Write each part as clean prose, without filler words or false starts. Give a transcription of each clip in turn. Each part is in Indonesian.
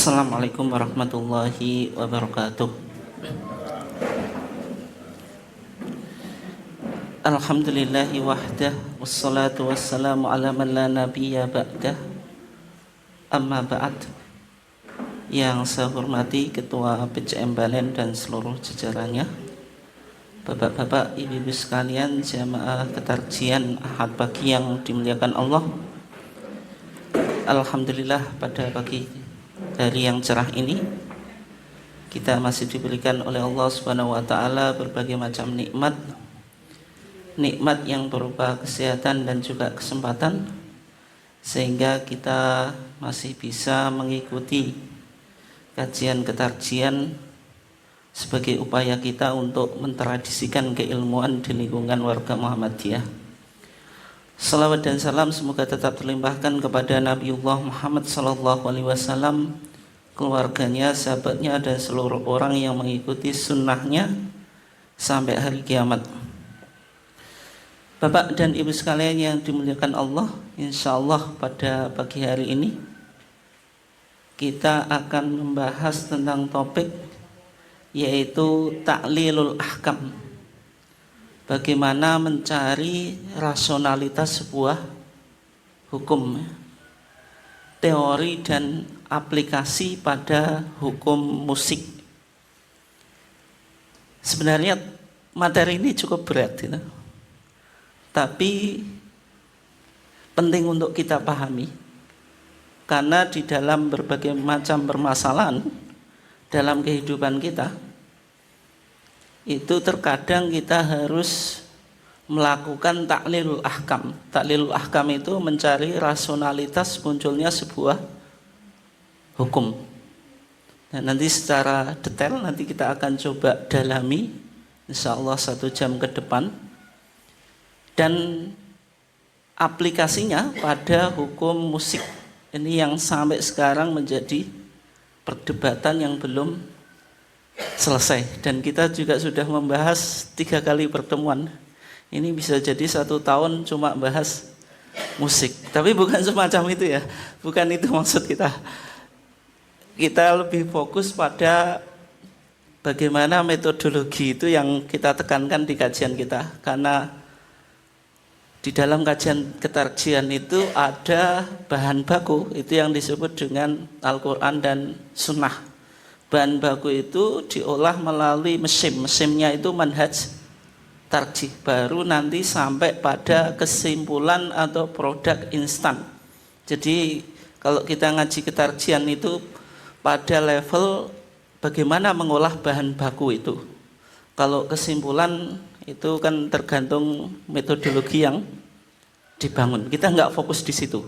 Assalamualaikum warahmatullahi wabarakatuh. Alhamdulillahi wahdah, wassalatu wassalamu ala man la nabiyya ba'dah. Amma ba'd. Yang saya hormati Ketua PCM Balen dan seluruh jajarannya, Bapak-bapak, ibu-ibu sekalian, jamaah ketarjian Ahad pagi yang dimuliakan Allah. Alhamdulillah, pada pagi hari yang cerah ini kita masih diberikan oleh Allah Subhanahu wa taala berbagai macam nikmat yang berupa kesehatan dan juga kesempatan, sehingga kita masih bisa mengikuti kajian ketarjian sebagai upaya kita untuk mentradisikan keilmuan di lingkungan warga Muhammadiyah. Salawat dan salam semoga tetap terlimpahkan kepada Nabiullah Muhammad SAW, keluarganya, sahabatnya, dan seluruh orang yang mengikuti sunnahnya sampai hari kiamat. Bapak dan ibu sekalian yang dimuliakan Allah, insya Allah pada pagi hari ini kita akan membahas tentang topik yaitu ta'lilul ahkam. Bagaimana mencari rasionalitas sebuah hukum, teori dan aplikasi pada hukum musik. Sebenarnya materi ini cukup berat, gitu. Tapi penting untuk kita pahami, karena di dalam berbagai macam permasalahan dalam kehidupan kita, itu terkadang kita harus melakukan taklilul ahkam. Taklilul ahkam itu mencari rasionalitas munculnya sebuah hukum. Dan nanti secara detail nanti kita akan coba dalami, insya Allah 1 jam ke depan, dan aplikasinya pada hukum musik ini yang sampai sekarang menjadi perdebatan yang belum selesai. Dan kita juga sudah membahas 3 kali pertemuan. Ini bisa jadi 1 tahun cuma bahas musik. Tapi bukan semacam itu ya, bukan itu maksud kita. Kita lebih fokus pada bagaimana metodologi itu yang kita tekankan di kajian kita. Karena di dalam kajian ketarjian itu ada bahan baku, itu yang disebut dengan Al-Quran dan Sunnah. Bahan baku itu diolah melalui mesinnya itu manhaj tarjih, baru nanti sampai pada kesimpulan atau produk instan. Jadi kalau kita ngaji ketarjian itu pada level bagaimana mengolah bahan baku itu. Kalau kesimpulan itu kan tergantung metodologi yang dibangun. Kita nggak fokus di situ.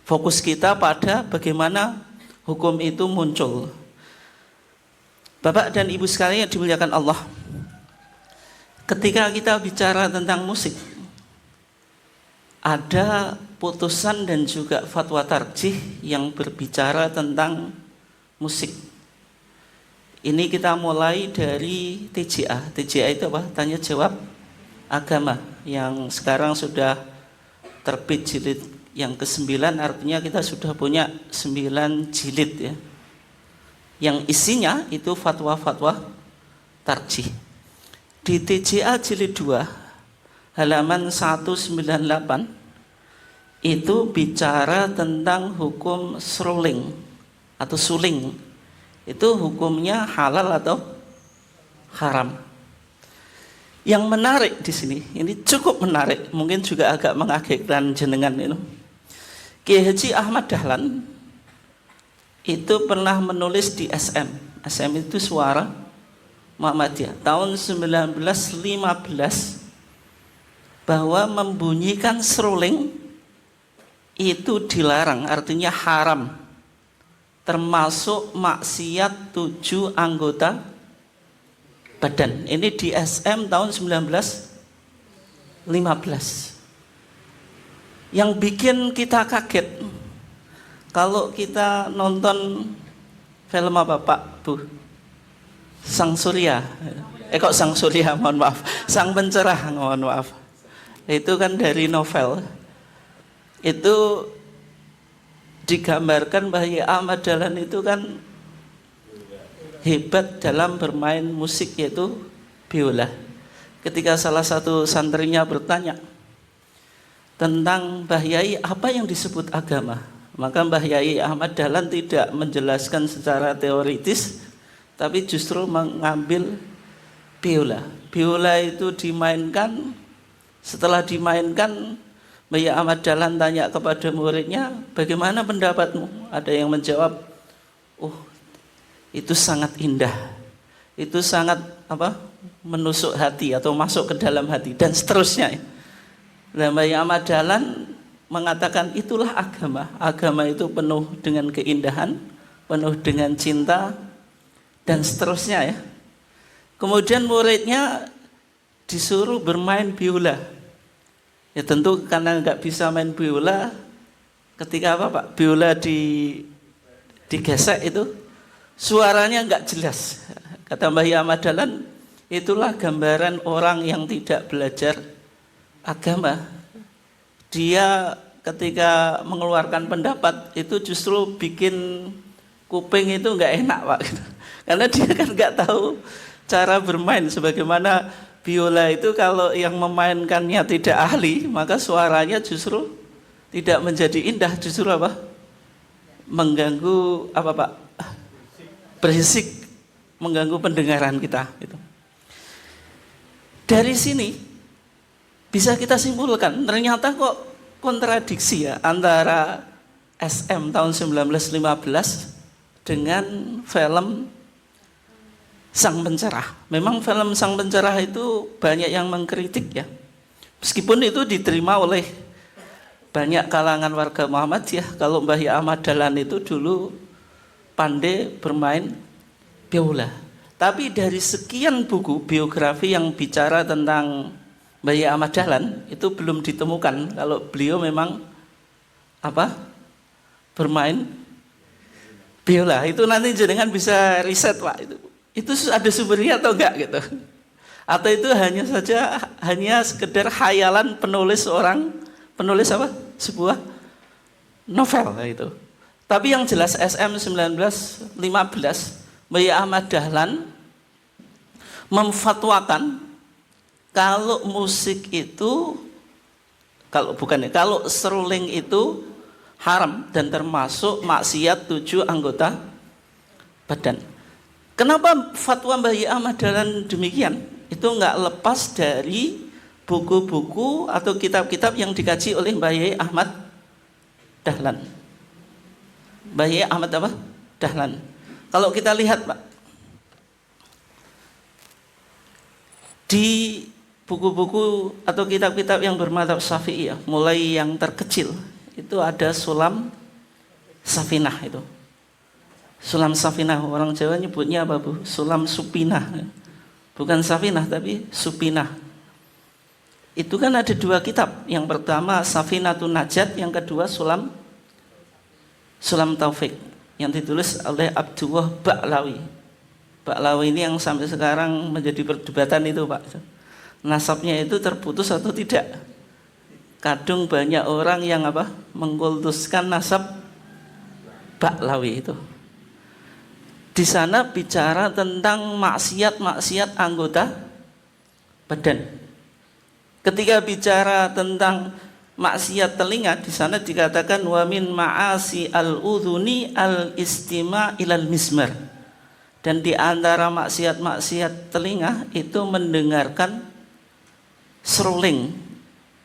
Fokus kita pada bagaimana hukum itu muncul. Bapak dan ibu sekalian yang dimuliakan Allah, ketika kita bicara tentang musik, ada putusan dan juga fatwa tarjih yang berbicara tentang musik. Ini kita mulai dari TJA. TJA itu apa? Tanya jawab agama, yang sekarang sudah terbit jilid yang ke-9, artinya kita sudah punya 9 jilid ya. Yang isinya itu fatwa-fatwa tarjih. Di TJA jilid 2 halaman 198 itu bicara tentang hukum seruling atau suling. Itu hukumnya halal atau haram. Yang menarik di sini, ini cukup menarik, mungkin juga agak mengagetkan jenengan itu. Kiai Haji Ahmad Dahlan itu pernah menulis di SM. SM itu Suara Muhammadiyah tahun 1915 bahwa membunyikan seruling itu dilarang, artinya haram, termasuk maksiat 7 anggota badan. Ini di SM tahun 1915. Yang bikin kita kaget, kalau kita nonton film apa Pak Bu? Sang Surya. Kok Sang Surya, mohon maaf. Sang Pencerah, mohon maaf. Itu kan dari novel. Itu digambarkan Mbah Ahmad Dahlan itu kan hebat dalam bermain musik, yaitu biola. Ketika salah satu santrinya bertanya tentang Mbah Yai apa yang disebut agama, maka Mbah Yai Ahmad Dahlan tidak menjelaskan secara teoritis, tapi justru mengambil biola. Biola itu dimainkan, setelah dimainkan Mbah Yai Ahmad Dahlan tanya kepada muridnya, bagaimana pendapatmu? Ada yang menjawab, oh itu sangat indah, itu sangat menusuk hati atau masuk ke dalam hati, dan seterusnya. Mbah Yai Ahmad Dahlan mengatakan itulah agama. Agama itu penuh dengan keindahan, penuh dengan cinta, dan seterusnya ya. Kemudian muridnya disuruh bermain biola. Ya tentu karena nggak bisa main biola, ketika biola digesek itu suaranya nggak jelas. Kata Mbah Yai Ahmad Dahlan, itulah gambaran orang yang tidak belajar agama. Dia ketika mengeluarkan pendapat itu justru bikin kuping itu nggak enak Pak, gitu. Karena dia kan nggak tahu cara bermain. Sebagaimana biola itu kalau yang memainkannya tidak ahli, maka suaranya justru tidak menjadi indah, justru mengganggu berisik, mengganggu pendengaran kita gitu. Dari sini bisa kita simpulkan ternyata kok kontradiksi ya antara SM tahun 1915 dengan film Sang Pencerah. Memang film Sang Pencerah itu banyak yang mengkritik ya, meskipun itu diterima oleh banyak kalangan warga Muhammadiyah. Kalau Mbah Yai Ahmad Dahlan itu dulu pandai bermain biola. Tapi dari sekian buku biografi yang bicara tentang Mbah Yai Ahmad Dahlan itu belum ditemukan kalau beliau memang bermain biola. Itu nanti jenengan bisa riset Pak, itu ada sumbernya atau enggak gitu, atau itu hanya sekedar khayalan penulis sebuah novel itu. Tapi yang jelas SM 1915 Mbah Yai Ahmad Dahlan memfatwakan kalau musik itu kalau seruling itu haram dan termasuk maksiat 7 anggota badan. Kenapa fatwa Mbah Yai Ahmad Dahlan demikian? Itu enggak lepas dari buku-buku atau kitab-kitab yang dikaji oleh Mbah Yai Ahmad Dahlan. Mbah Yai Ahmad Dahlan. Kalau kita lihat Pak, di buku-buku atau kitab-kitab yang bermadzhab Syafi'iyah, mulai yang terkecil itu ada Sulam Safinah itu. Sulam Safinah, orang Jawa nyebutnya apa Bu? Sulam Supinah. Bukan Safinah tapi Supinah. Itu kan ada 2 kitab. Yang pertama Safinatun Najat, yang kedua Sulam Taufik yang ditulis oleh Abdullah Ba'lawi. Ba'lawi ini yang sampai sekarang menjadi perdebatan itu Pak. Nasabnya itu terputus atau tidak? Kadung banyak orang yang mengkultuskan nasab Ba'lawi itu. Di sana bicara tentang maksiat anggota badan. Ketika bicara tentang maksiat telinga, di sana dikatakan wa min ma'asi al-udhuni al-istima' ilal mismar. Dan di antara maksiat telinga itu mendengarkan seruling,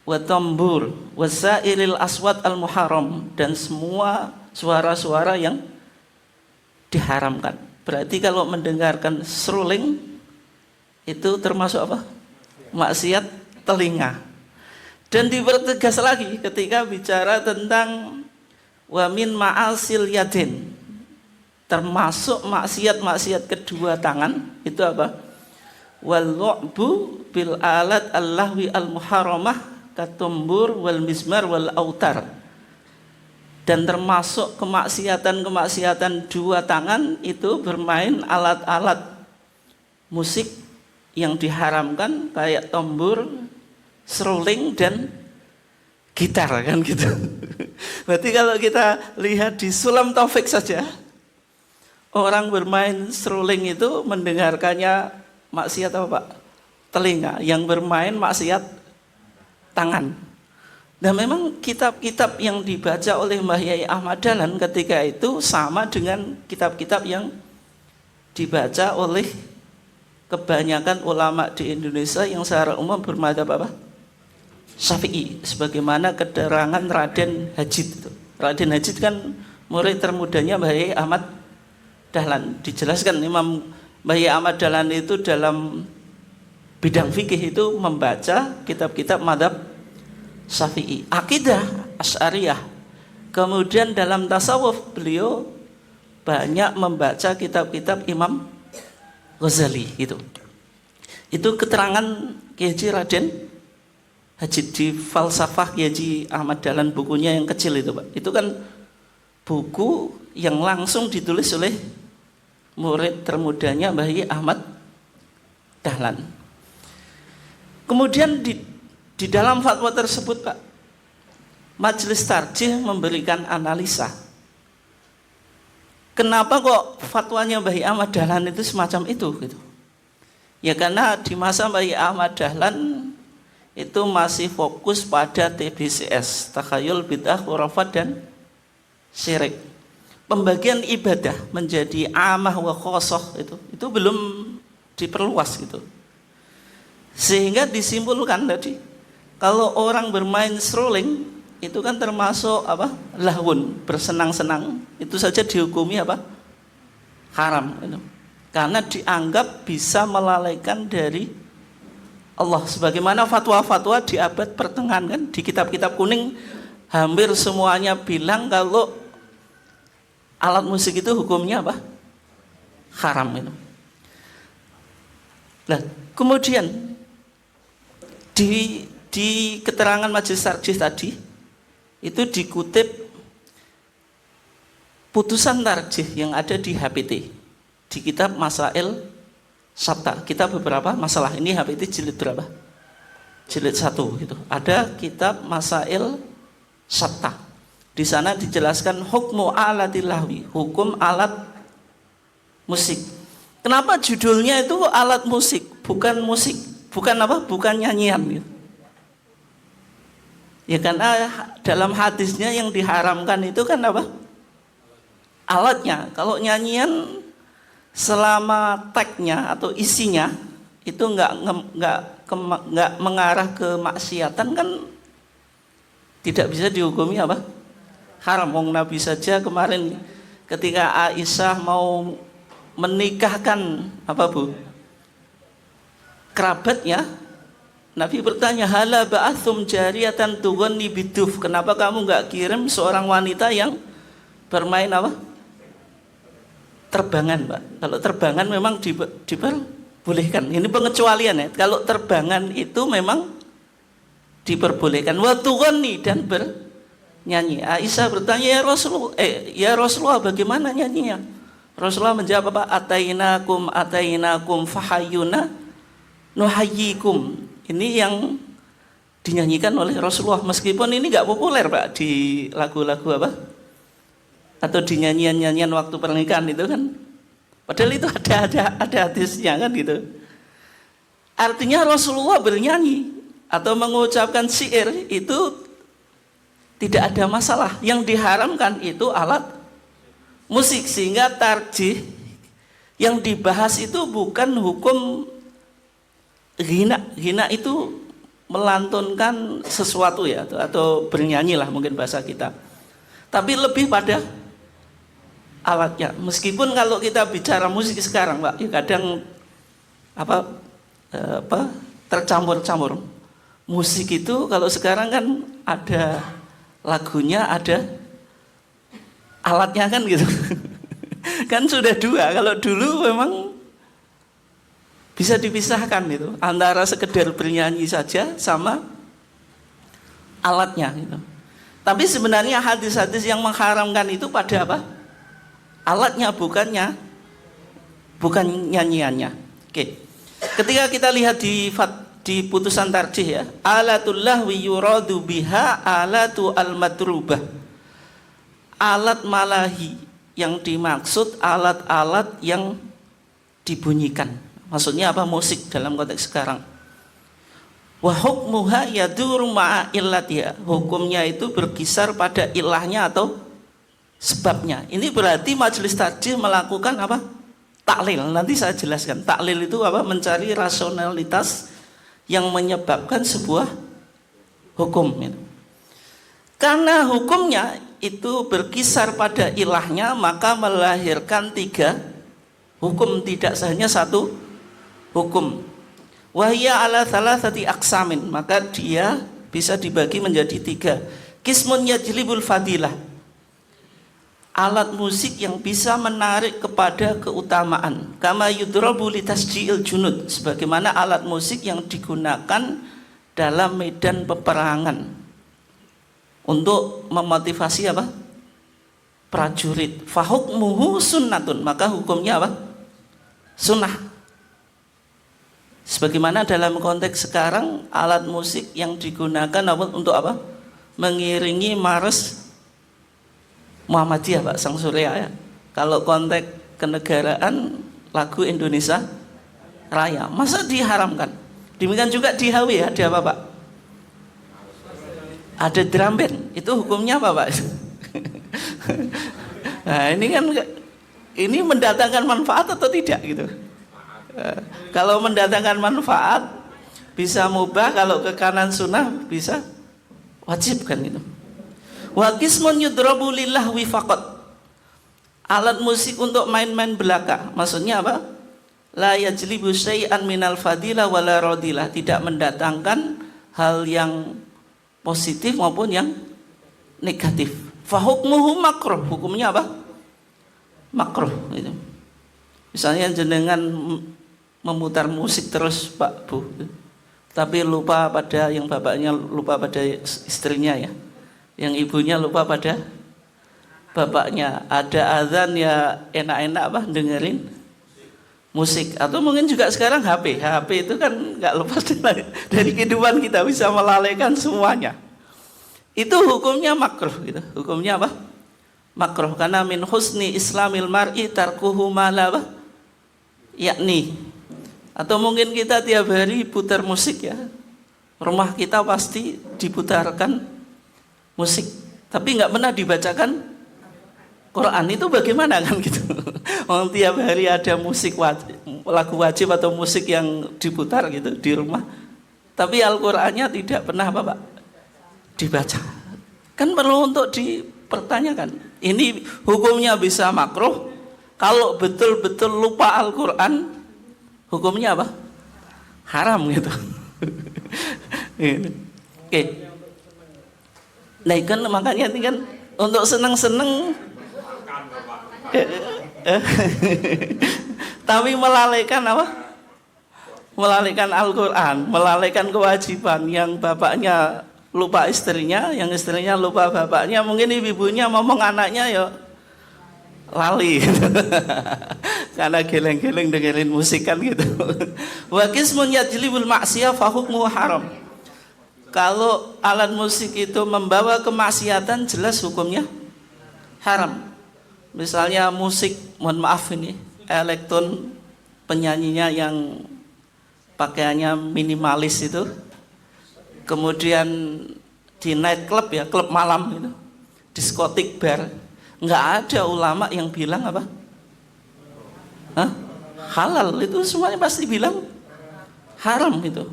wa tambur, wa sa'iril aswat al-muharram, dan semua suara-suara yang diharamkan. Berarti kalau mendengarkan seruling itu termasuk maksiat telinga. Dan dipertegas lagi ketika bicara tentang wa min ma'asil yadin, termasuk maksiat kedua tangan itu wal lu'bu bil alat allahwi al muharramah katumbur wal mizmar wal autar. Dan termasuk kemaksiatan 2 tangan itu bermain alat-alat musik yang diharamkan kayak tambur, seruling, dan gitar kan gitu. Berarti kalau kita lihat di Sulam Taufik saja, orang bermain seruling itu mendengarkannya maksiat apa Pak? Telinga. Yang bermain maksiat tangan. Dan memang kitab-kitab yang dibaca oleh Mbah Yai Ahmad Dahlan ketika itu sama dengan kitab-kitab yang dibaca oleh kebanyakan ulama di Indonesia yang secara umum bermadzhab apa? Syafi'i, sebagaimana keterangan Raden Hajid itu. Raden Hajid kan murid termudanya Mbah Yai Ahmad Dahlan. Dijelaskan Imam Mbah Yai Ahmad Dahlan itu dalam bidang fikih itu membaca kitab-kitab madzhab Syafi'i, akidah Asy'ariyah. Kemudian dalam tasawuf beliau banyak membaca kitab-kitab Imam Ghazali gitu. Itu keterangan Kiai Haji Raden Hajid di Falsafah Kiai Haji Ahmad Dahlan, bukunya yang kecil itu Pak. Itu kan buku yang langsung ditulis oleh murid termudanya Mbah Yai Ahmad Dahlan. Kemudian di dalam fatwa tersebut Pak, Majelis Tarjih memberikan analisa. Kenapa kok fatwanya Mbah Yai Ahmad Dahlan itu semacam itu gitu? Ya karena di masa Mbah Yai Ahmad Dahlan itu masih fokus pada TBCS, takhayul, bid'ah, khurafat dan syirik. Pembagian ibadah menjadi amah wa khosoh itu belum diperluas gitu. Sehingga disimpulkan tadi, kalau orang bermain strolling itu kan termasuk apa? Lahwun, bersenang-senang. Itu saja dihukumi apa? Haram gitu. Karena dianggap bisa melalaikan dari Allah, sebagaimana fatwa-fatwa di abad pertengahan kan, di kitab-kitab kuning hampir semuanya bilang kalau alat musik itu hukumnya apa? Haram itu. Nah, kemudian di keterangan Majelis Tarjih tadi itu dikutip putusan tarjih yang ada di HPT, di kitab Masail Sabta. Kita beberapa masalah ini HPT jilid berapa? Jilid 1 gitu. Ada kitab Masail Sabta. Di sana dijelaskan hukmu alatil lahwi, hukum alat musik. Kenapa judulnya itu alat musik, bukan musik, bukan apa? Bukan nyanyian gitu. Ya karena dalam hadisnya yang diharamkan itu kan apa? Alatnya. Kalau nyanyian selama tagnya atau isinya itu nggak mengarah ke maksiatan kan tidak bisa dihukumi apa? Haram. Wong Nabi saja kemarin ketika Aisyah mau menikahkan apa Bu? Kerabatnya, Nabi bertanya, hala ba'athum jariyatan tughanni biduf. Kenapa kamu nggak kirim seorang wanita yang bermain apa? Terbangan, Pak. Kalau terbangan memang diperbolehkan. Ini pengecualian ya. Kalau terbangan itu memang diperbolehkan. Wa tughani, dan bernyanyi. Aisyah bertanya, ya Rasulullah bagaimana nyanyinya? Rasulullah menjawab apa? Atainakum fahayuna nuhayyikum. Ini yang dinyanyikan oleh Rasulullah, meskipun ini nggak populer Pak di lagu-lagu apa? Atau di nyanyian-nyanyian waktu pernikahan itu kan, padahal itu ada hadisnya kan gitu. Artinya Rasulullah bernyanyi atau mengucapkan syair itu tidak ada masalah. Yang diharamkan itu alat musik, sehingga tarjih yang dibahas itu bukan hukum ghina. Ghina itu melantunkan sesuatu ya, atau bernyanyi lah mungkin bahasa kita. Tapi lebih pada alatnya. Meskipun kalau kita bicara musik sekarang, Pak, ya kadang tercampur-campur. Musik itu kalau sekarang kan ada lagunya, ada alatnya kan gitu. Kan sudah dua. Kalau dulu memang bisa dipisahkan itu antara sekedar bernyanyi saja sama alatnya gitu. Tapi sebenarnya hadis-hadis yang mengharamkan itu pada apa? Alatnya, bukan nyanyiannya. Oke. Ketika kita lihat di putusan tarjih ya, alatul lahwi yuradu biha alatu al-matrubah. Alat malahi yang dimaksud alat-alat yang dibunyikan. Maksudnya apa? Musik dalam konteks sekarang. Wa hukmuha yaduru ma'a illatiha. Hukumnya itu berkisar pada ilahnya atau sebabnya. Ini berarti majelis tarjih melakukan apa? Taklil. Nanti saya jelaskan. Taklil itu apa? Mencari rasionalitas yang menyebabkan sebuah hukum. Karena hukumnya itu berkisar pada ilahnya, maka melahirkan 3 hukum, tidak hanya 1 hukum. Wahya ala thalathati aqsamin, maka dia bisa dibagi menjadi 3. Qismun yajlibul fadilah, alat musik yang bisa menarik kepada keutamaan. Kama yudrabu litasji'il junud, sebagaimana alat musik yang digunakan dalam medan peperangan untuk memotivasi apa? Prajurit. Fahukmuhu sunnatun, maka hukumnya apa? Sunnah. Sebagaimana dalam konteks sekarang alat musik yang digunakan untuk apa? Mengiringi mares Muhammadiyah, Pak, Sang Surya ya. Kalau konteks kenegaraan lagu Indonesia Raya, masa diharamkan? Demikian juga di HW ada apa, Pak? Ada drum band, itu hukumnya apa, Pak? Nah, ini kan ini mendatangkan manfaat atau tidak gitu? Kalau mendatangkan manfaat bisa mubah, kalau ke kanan sunnah bisa wajib kan itu. Wa qismun yudrabu lillahwi faqat, alat musik untuk main-main belaka. Maksudnya apa? La yajlibu syai'an minal fadilah wala radilah, tidak mendatangkan hal yang positif maupun yang negatif. Fa hukmuhu makruh, hukumnya apa? Makruh itu. Misalnya jenengan memutar musik terus, Pak Bu, tapi lupa pada yang bapaknya, lupa pada istrinya ya, yang ibunya lupa pada bapaknya. Ada azan ya enak-enak apa dengerin musik, atau mungkin juga sekarang HP itu kan nggak lepas dari kehidupan kita, bisa melalaikan semuanya. Itu hukumnya makruh gitu. Hukumnya apa? Makruh, karena min husni islamil mar'i tarkuhu ma la apa? Yakni. Atau mungkin kita tiap hari putar musik ya, rumah kita pasti diputarkan musik, tapi nggak pernah dibacakan Quran. Itu bagaimana kan gitu? Orang tiap hari ada musik wajib, lagu wajib atau musik yang diputar gitu di rumah, tapi Al-Qurannya tidak pernah apa, Pak, dibaca. Kan perlu untuk dipertanyakan. Ini hukumnya bisa makruh. Kalau betul-betul lupa Al-Quran, hukumnya apa? Haram gitu. Oke. Nah kan makanya ini kan untuk seneng-seneng tapi melalaikan apa? Melalaikan Al-Quran, melalaikan kewajiban. Yang bapaknya lupa istrinya, yang istrinya lupa bapaknya, mungkin ibunya ngomong anaknya ya lali gitu. Karena geleng-geleng dengerin musik kan gitu. Wa qismun yajlibul maksiyah fa hukmuhu haram. Kalau alat musik itu membawa kemaksiatan, jelas hukumnya haram. Misalnya musik, mohon maaf ini, elektron, penyanyinya yang pakaiannya minimalis itu, kemudian di night club ya, klub malam itu, diskotik, bar, nggak ada ulama yang bilang apa? Hah? Halal, itu semuanya pasti bilang haram itu.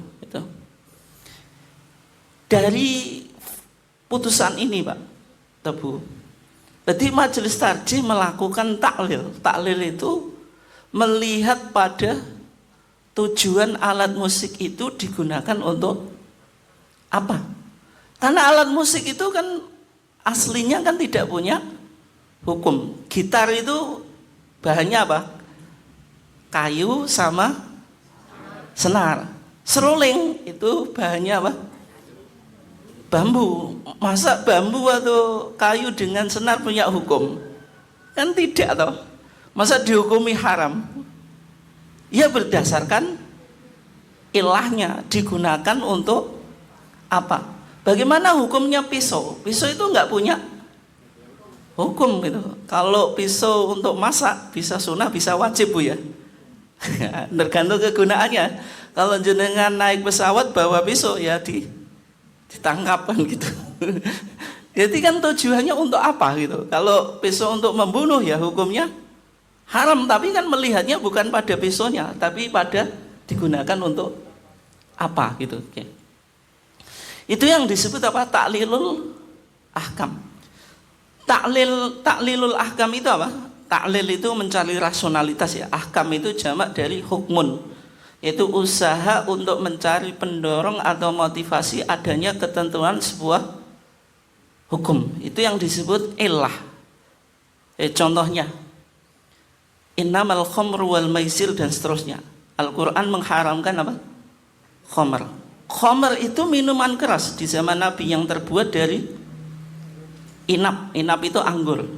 Dari putusan ini, Pak Tebu, jadi majelis tarjih melakukan taklil. Taklil itu melihat pada tujuan alat musik itu digunakan untuk apa? Karena alat musik itu kan aslinya kan tidak punya hukum. Gitar itu bahannya apa? Kayu sama senar. Seruling itu bahannya apa? Bambu. Masa bambu atau kayu dengan senar punya hukum? Kan tidak toh. Masa dihukumi haram? Ya berdasarkan ilahnya digunakan untuk apa? Bagaimana hukumnya pisau? Pisau itu nggak punya hukum gitu. Kalau pisau untuk masak bisa sunnah, bisa wajib Bu ya. Tergantung kegunaannya. Kalau jenengan naik pesawat bawa pisau ya ditangkapkan gitu. Jadi kan tujuannya untuk apa gitu. Kalau pisau untuk membunuh ya hukumnya haram, tapi kan melihatnya bukan pada pisaunya, tapi pada digunakan untuk apa gitu. Oke. Itu yang disebut apa? Taklilul ahkam. Taklilul ahkam itu apa? Taklil itu mencari rasionalitas ya. Ahkam itu jamak dari hukmun, yaitu usaha untuk mencari pendorong atau motivasi adanya ketentuan sebuah hukum. Itu yang disebut illah. Contohnya innamal khamru wal maisir dan seterusnya. Al-Quran mengharamkan apa? Khamr. Khamr itu minuman keras di zaman Nabi yang terbuat dari inap. Inap itu anggur.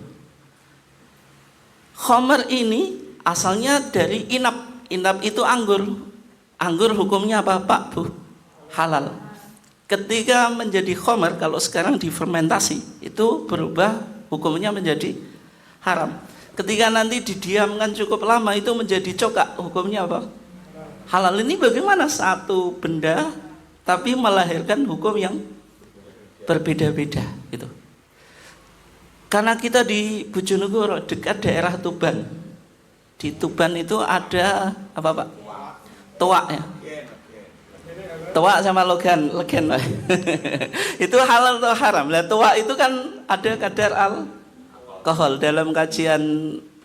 Khamr ini asalnya dari inap. Inap itu anggur. Anggur hukumnya apa Pak Bu? Halal. Ketika menjadi khamr, kalau sekarang difermentasi, itu berubah hukumnya menjadi haram. Ketika nanti didiamkan cukup lama itu menjadi cokak, hukumnya apa? Halal. Ini bagaimana satu benda tapi melahirkan hukum yang berbeda-beda gitu. Karena kita di Bojonegoro dekat daerah Tuban. Di Tuban itu ada apa Pak? Toak ya. Toak sama legen. Itu halal atau haram? Lah toak itu kan ada kadar alkohol dalam kajian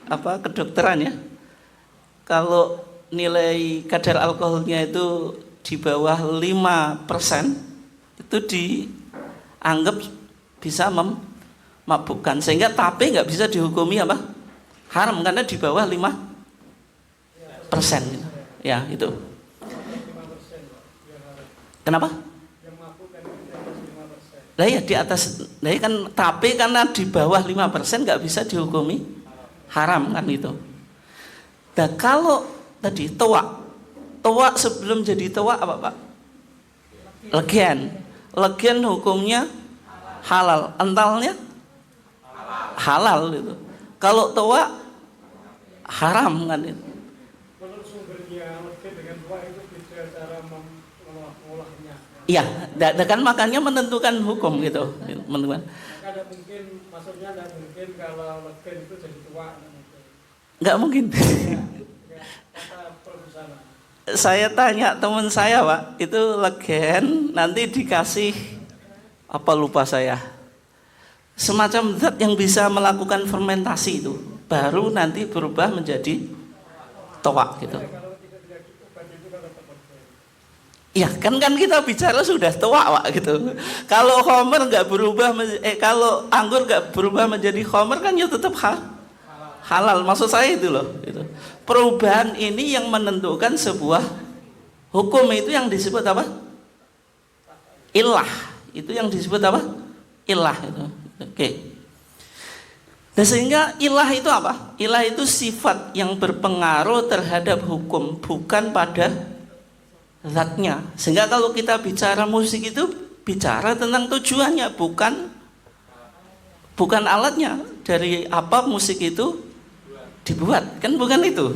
apa kedokteran ya. Kalau nilai kadar alkoholnya itu di bawah 5% itu dianggap bisa memabukkan, sehingga tape nggak bisa dihukumi apa? Haram karena di bawah 5% ya itu. Kenapa? Lah ya di atas, nah kan tape karena di bawah 5% nggak bisa dihukumi haram kan itu. Nah kalau tadi toak sebelum jadi toak apa Pak? Legen hukumnya halal, entalnya halal itu. Kalau toak haram kan itu. Menurut sumbernya legen dengan toak itu beda cara mengolahnya. Iya, kan makanya menentukan hukum gitu, menentukan. Ada mungkin, maksudnya tidak mungkin kalau legen itu jadi toak. Nggak mungkin. Kata produsen. Saya tanya teman saya Pak, itu legen nanti dikasih apa lupa saya, semacam zat yang bisa melakukan fermentasi itu, baru nanti berubah menjadi toak gitu. Ya kan kita bicara sudah toak Pak gitu. Kalau khamr nggak berubah, kalau anggur nggak berubah menjadi khamr kan ya tetap halal. Maksud saya itu loh. Gitu. Perubahan ini yang menentukan sebuah hukum, itu yang disebut apa? Ilah. Itu yang disebut apa? Ilah itu. Oke. Nah, sehingga ilah itu apa? Ilah itu sifat yang berpengaruh terhadap hukum, bukan pada zatnya. Sehingga kalau kita bicara musik itu bicara tentang tujuannya, bukan alatnya. Dari apa musik itu dibuat, kan bukan itu.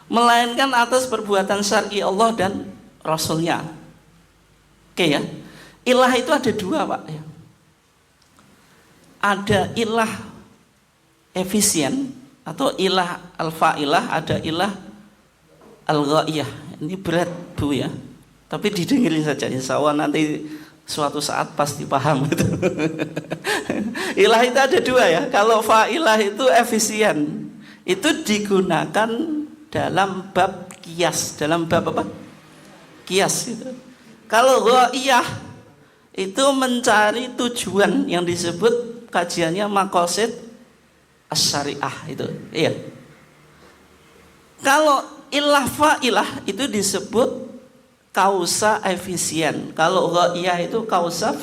Melainkan atas perbuatan syar'i Allah dan Rasulnya. Oke ya. Ilah itu ada dua Pak ya. Ada ilah efisien atau ilah al-fa'ilah, ada ilah al-ghaiyah. Ini berat Bu ya, tapi didengarin saja, insya Allah nanti suatu saat pasti paham itu. Ilah itu ada dua ya. Kalau fa'ilah itu efisien, itu digunakan dalam bab kias, dalam bab apa? Kias gitu. Kalau ghaiyah itu mencari tujuan yang disebut kajiannya maqasid asy-syariah itu. Iya. Kalau ilah fa'ilah itu disebut kausa efisien. Kalau ghaiyah itu kausa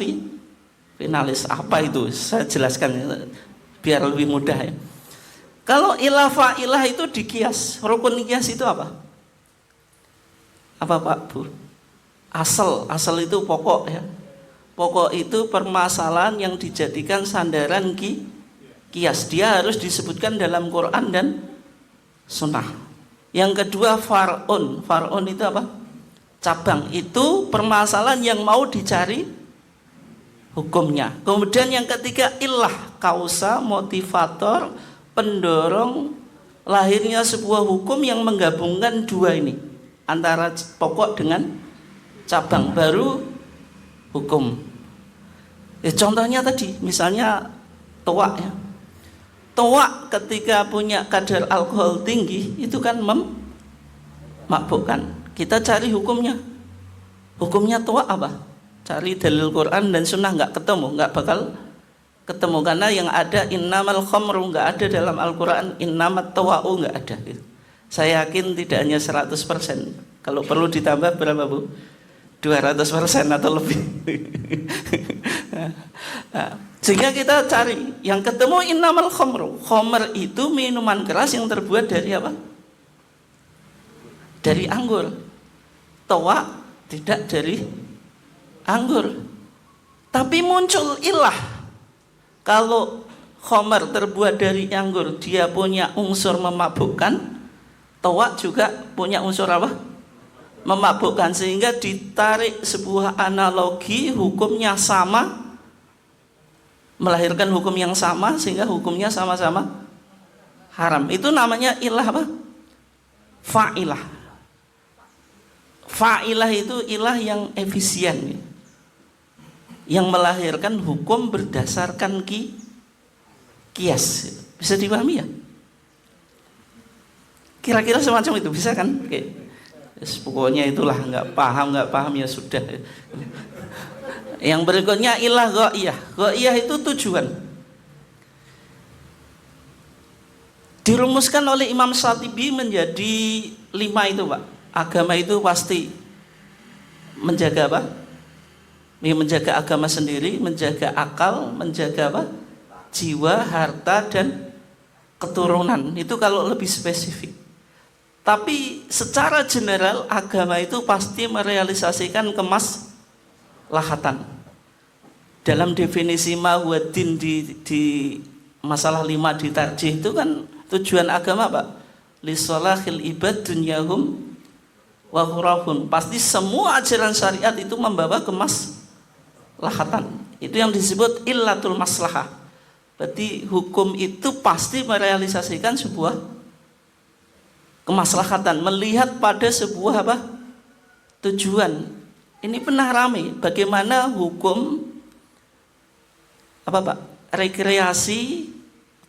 finalis. Apa itu? Saya jelaskan biar lebih mudah ya. Kalau ilah fa'ilah itu dikias. Rukun kias itu apa? apa Pak Bu? Asal itu pokok ya. Pokok itu permasalahan yang dijadikan sandaran kias. Dia harus disebutkan dalam Quran dan Sunnah. Yang kedua far'un. Far'un itu apa? Cabang. Itu permasalahan yang mau dicari hukumnya. Kemudian yang ketiga illah, kausa, motivator, pendorong lahirnya sebuah hukum yang menggabungkan dua ini, antara pokok dengan cabang, baru hukum. Contohnya tadi misalnya toak ya. Toak ketika punya kadar alkohol tinggi itu kan memabukkan. Kita cari hukumnya. Hukumnya toak apa? Cari dalil Quran dan Sunnah, nggak bakal ketemu, karena yang ada innamal khamru nggak ada dalam Al-Quran, innamat tawa'u nggak ada gitu. Saya yakin tidak hanya 100%, kalau perlu ditambah berapa Bu? 200% atau lebih. Nah, sehingga kita cari yang ketemu innamal khamru. Khamr itu minuman keras yang terbuat dari apa? Dari anggur. Tawa tidak dari anggur. Tapi muncul ilah. Kalau khamr terbuat dari anggur, dia punya unsur memabukkan. Tawa juga punya unsur apa? Memabukkan, sehingga ditarik sebuah analogi, hukumnya sama, melahirkan hukum yang sama, sehingga hukumnya sama-sama haram. Itu namanya ilah apa? Fa'ilah. Fa'ilah itu ilah yang efisien, yang melahirkan hukum berdasarkan kias. Bisa dipahami ya? Kira-kira semacam itu, bisa kan? Oke. Pokoknya itulah, nggak paham ya sudah. Yang berikutnya ilah ghaiyah. Ghaiyah itu tujuan. Dirumuskan oleh Imam Syatibi menjadi 5 itu Pak. Agama itu pasti menjaga apa? Menjaga agama sendiri, menjaga akal, menjaga apa? Jiwa, harta, dan keturunan. Itu kalau lebih spesifik. Tapi secara general agama itu pasti merealisasikan kemaslahatan. Dalam definisi ma'huwaddin di masalah 5 di tarjih itu kan tujuan agama Pak, lisolahil ibad dunyahum wa khurahun. Pasti semua ajaran syariat itu membawa kemaslahatan. Itu yang disebut illatul maslahah. Berarti hukum itu pasti merealisasikan sebuah kemaslahatan, melihat pada sebuah apa? Tujuan. Ini pernah ramai bagaimana hukum apa Pak? Rekreasi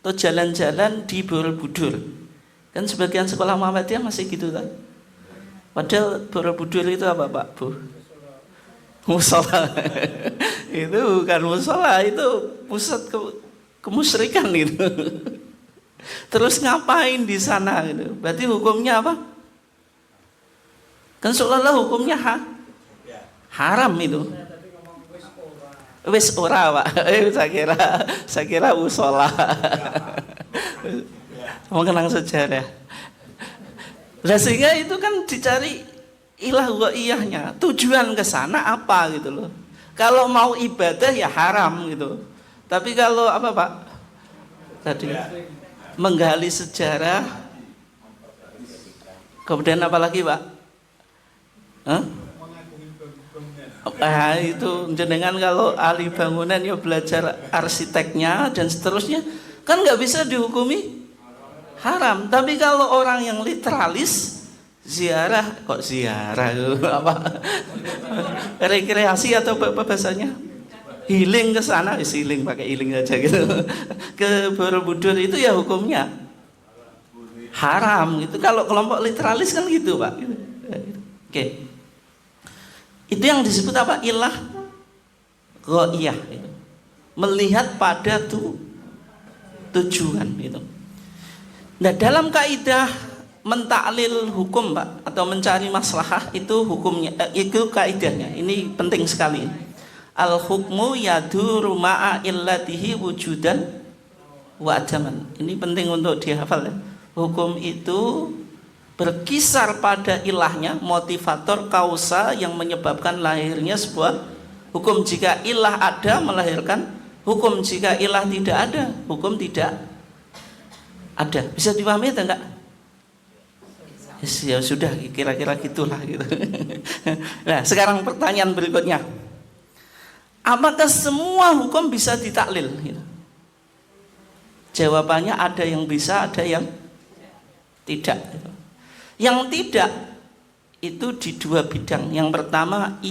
atau jalan-jalan di Borobudur. Kan sebagian sekolah Muhammadiyah masih gitu kan? Padahal Borobudur itu apa Pak Bu? Musola. Itu bukan musola, itu pusat kemusyrikan itu. Terus ngapain di sana gitu? Berarti hukumnya apa? Kan seolah-olah hukumnya haram itu. Wis ora Pak. Saya kira musola. Mengenang sejarah. Nah, sehingga itu kan dicari ilah ghaiyahnya. Tujuan ke sana apa gitu loh. Kalau mau ibadah ya haram gitu. Tapi kalau apa Pak? Tadi menggali sejarah, kemudian apa lagi Pak? Itu jenengan kalau ahli bangunan ya belajar arsiteknya dan seterusnya, kan nggak bisa dihukumi haram. Tapi kalau orang yang literalis, ziarah apa? Rekreasi atau apa bahasanya? Healing ke sana, healing pakai healing aja gitu. Ke Borobudur itu ya hukumnya haram gitu. Kalau kelompok literalis kan gitu Pak. Oke. Itu yang disebut apa? Ilah ghaiyah gitu. Melihat pada tujuan itu. Nah, dalam kaidah mentaklil hukum Pak, atau mencari maslahah, itu hukumnya, itu kaidahnya. Ini penting sekali. Al hukmu yaduru ma'a illatihi wujudan wa adaman. Ini penting untuk dihafal ya. Hukum itu berkisar pada ilahnya, motivator kausa yang menyebabkan lahirnya sebuah hukum. Jika ilah ada melahirkan hukum, jika ilah tidak ada, hukum tidak ada. Bisa dipahami atau enggak? Ya sudah, kira-kira gitulah gitu. Nah, sekarang pertanyaan berikutnya. Apakah semua hukum bisa ditaklil? Gitu. Jawabannya ada yang bisa, ada yang tidak. Gitu. Yang tidak itu di dua bidang. Yang pertama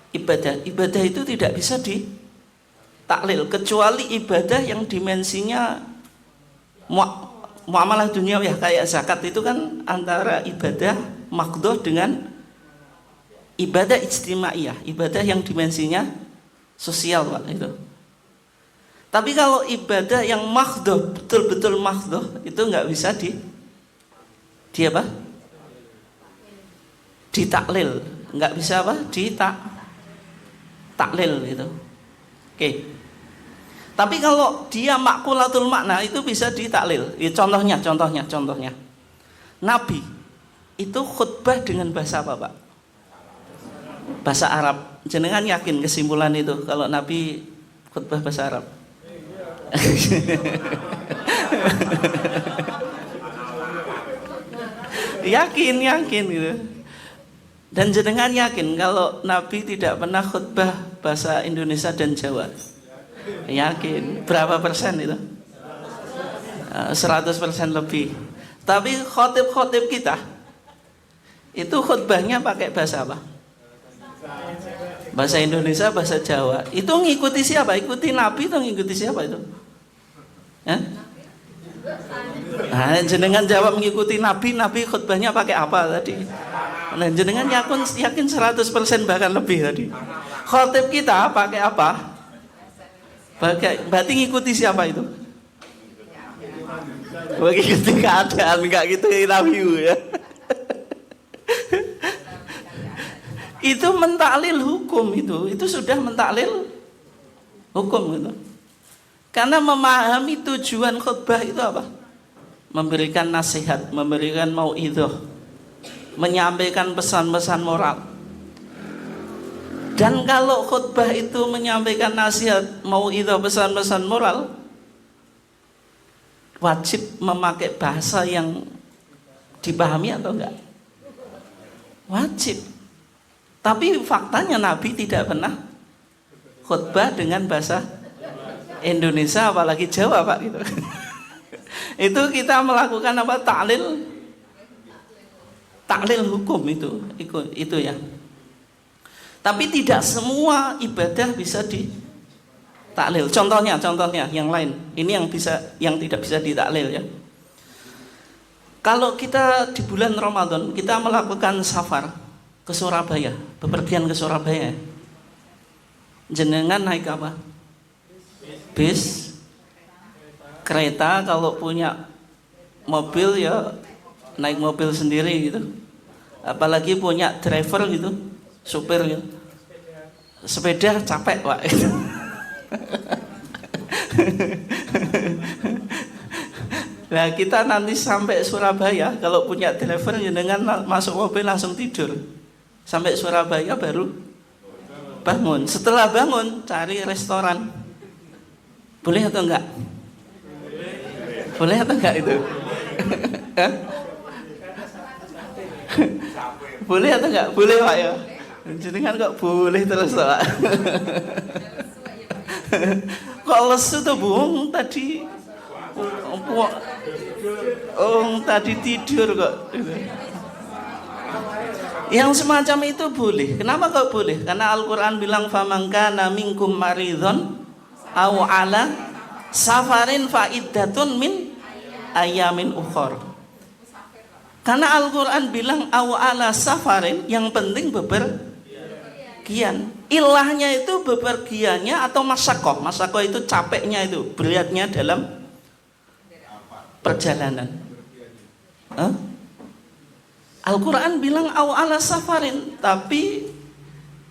ibadah. Ibadah itu tidak bisa ditaklil kecuali ibadah yang dimensinya muamalah dunia, ya kayak zakat itu kan antara ibadah maqdoh dengan ibadah ijtimaiyah, ibadah yang dimensinya sosial, Pak, itu. Tapi kalau ibadah yang maqdoh, betul-betul maqdoh, itu nggak bisa apa? Ditaklil, nggak bisa apa? Taklil itu. Oke. Tapi kalau dia makulatul makna itu bisa ditaklil. Ya, contohnya. Nabi itu khutbah dengan bahasa apa, Pak? Bahasa Arab. Jenengan yakin kesimpulan itu kalau Nabi khutbah bahasa Arab? Yakin gitu. Dan jenengan yakin kalau Nabi tidak pernah khutbah bahasa Indonesia dan Jawa? Yakin. Berapa persen itu? 100% lebih. Tapi khotib kita itu khutbahnya pakai bahasa apa? Bahasa Indonesia, bahasa Jawa. Itu ngikuti siapa? Ikuti Nabi atau ngikuti siapa itu? Nah, jenengan jawab mengikuti Nabi khutbahnya pakai apa tadi? Nah, jenengan yakin 100% bahkan lebih tadi. Khotib kita pakai apa? Berarti ngikuti siapa itu? Mengikuti keadaan, enggak gitu Nabi ya. Itu mentaklil hukum, itu sudah mentaklil hukum gitu. Karena memahami tujuan khutbah itu apa? Memberikan nasihat, memberikan mauidhah, menyampaikan pesan-pesan moral. Dan kalau khutbah itu menyampaikan nasihat, mauidhah, pesan-pesan moral, wajib memakai bahasa yang dipahami atau enggak? Wajib. Tapi faktanya Nabi tidak pernah khutbah dengan bahasa Indonesia apalagi Jawa, Pak, gitu. Itu kita melakukan apa? Taklil hukum itu ya. Tapi tidak semua ibadah bisa ditaklil. Contohnya yang lain. Ini yang tidak bisa ditaklil ya. Kalau kita di bulan Ramadan kita melakukan safar ke Surabaya, bepergian ke Surabaya. Jenengan naik apa? Bis, kereta, kalau punya mobil ya naik mobil sendiri gitu. Apalagi punya driver gitu, supir gitu. Sepeda capek, Pak. Nah, kita nanti sampai Surabaya kalau punya driver jenengan masuk mobil langsung tidur. Sampai Surabaya baru bangun. Setelah bangun cari restoran. Boleh atau enggak? Boleh atau enggak itu? Boleh atau enggak? Boleh, Pak ya. Jenengan kok boleh terus, Pak. Kok lesu tuh, Bung? Tadi tidur kok. Yang semacam itu boleh. Kenapa kok boleh? Karena Al-Quran bilang famangkana minkum maridhon aw ala safarin fa'iddatun min ayamin ukhor. Karena Al-Quran bilang aw ala safarin, yang penting bepergian. Ilahnya itu bepergiannya atau masyakoh. Masyakoh itu capeknya, itu beratnya dalam perjalanan. Al-Quran bilang aw ala safarin, tapi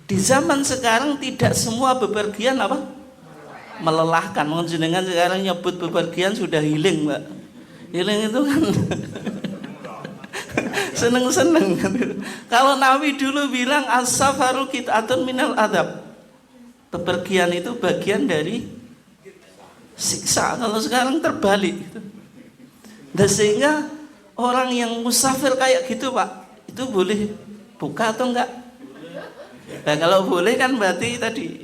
di zaman sekarang tidak semua bepergian apa? Melelahkan. Jenengan sekarang nyebut bepergian sudah healing, Mbak. Healing itu kan seneng-seneng. Kalau Nabi dulu bilang as-safaru qit'atun minal adab, bepergian itu bagian dari siksa. Kalau sekarang terbalik gitu. Dan sehingga orang yang musafir kayak gitu Pak, itu boleh buka atau enggak? Nah kalau boleh kan berarti tadi,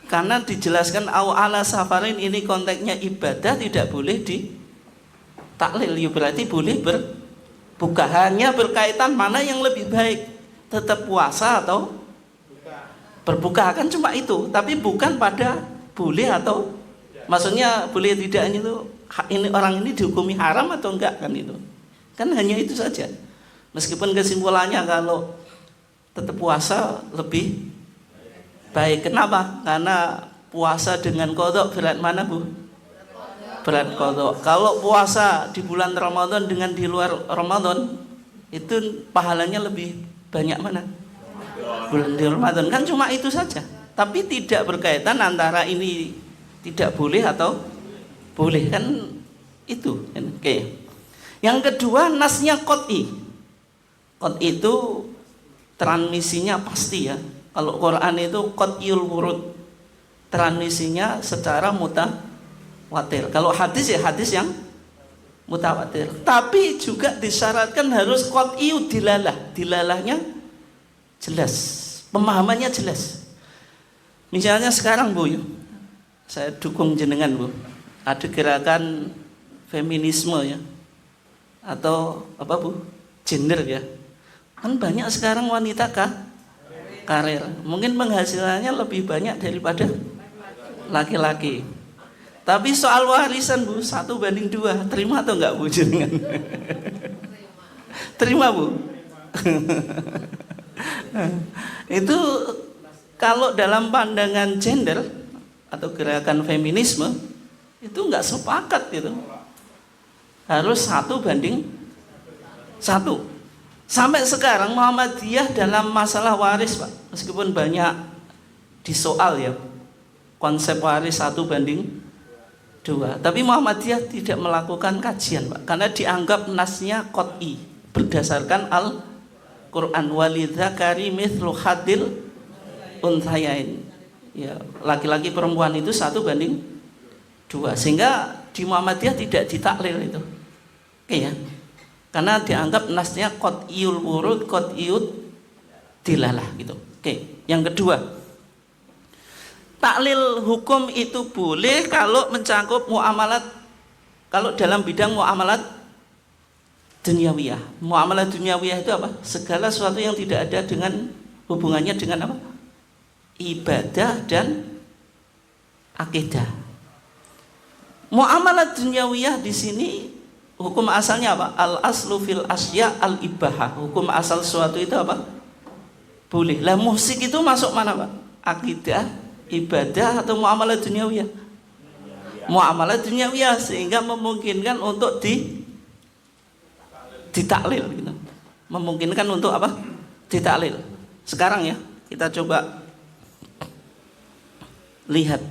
karena dijelaskan au ala safarin, ini konteksnya ibadah, tidak boleh di taklil, ya berarti boleh berbuka. Hanya berkaitan mana yang lebih baik, tetap puasa atau berbuka, kan cuma itu. Tapi bukan pada boleh atau, maksudnya boleh tidaknya itu ini orang ini dihukumi haram atau enggak, kan itu. Kan hanya itu saja. Meskipun kesimpulannya kalau tetap puasa lebih baik. Kenapa? Karena puasa dengan qadha berat mana Bu? Berat qadha. Kalau puasa di bulan Ramadan dengan di luar Ramadan, itu pahalanya lebih banyak mana? Bulan di Ramadan. Kan cuma itu saja. Tapi tidak berkaitan antara ini tidak boleh atau boleh, kan itu. Oke. Yang kedua, nasnya qat'i. Qat'i itu transmisinya pasti ya. Kalau Quran itu qat'iyul wurud, transmisinya secara mutawatir. Kalau hadis ya hadis yang mutawatir. Tapi juga disyaratkan harus qat'iyud dilalah. Dilalahnya jelas, pemahamannya jelas. Misalnya sekarang Bu, saya dukung jenengan Bu, ada gerakan feminisme ya, atau apa Bu, gender ya. Kan banyak sekarang wanita karir, mungkin penghasilannya lebih banyak daripada laki-laki. Tapi soal warisan Bu, 1:2, terima atau enggak Bu jenengan? Terima Bu. Itu kalau dalam pandangan gender atau gerakan feminisme itu enggak sepakat gitu. Harus 1:1. Sampai sekarang Muhammadiyah dalam masalah waris Pak, meskipun banyak disoal ya konsep waris 1:2, tapi Muhammadiyah tidak melakukan kajian Pak, karena dianggap nasnya qat'i berdasarkan Al-Quran, walidzakari mithlu hadil unthayain, ya laki-laki perempuan itu 1:2, sehingga di Muhammadiyah tidak ditaklil itu. Oke ya, karena dianggap nasnya qat'iyul wurud, qat'iyud dilalah gitu. Oke, yang kedua, taklil hukum itu boleh kalau mencakup muamalat, kalau dalam bidang muamalat dunyawiyah. Muamalat dunyawiyah itu apa? Segala sesuatu yang tidak ada dengan hubungannya dengan apa? Ibadah dan akidah. Muamalat dunyawiyah di sini hukum asalnya apa? Al aslu fil asya al ibahah. Hukum asal sesuatu itu apa? Boleh. Lah musik itu masuk mana Pak? Akidah, ibadah atau muamalah duniawiyah? Muamalah duniawiyah, sehingga memungkinkan untuk ditaklil gitu. Memungkinkan untuk apa? Ditaklil. Sekarang ya, kita coba lihat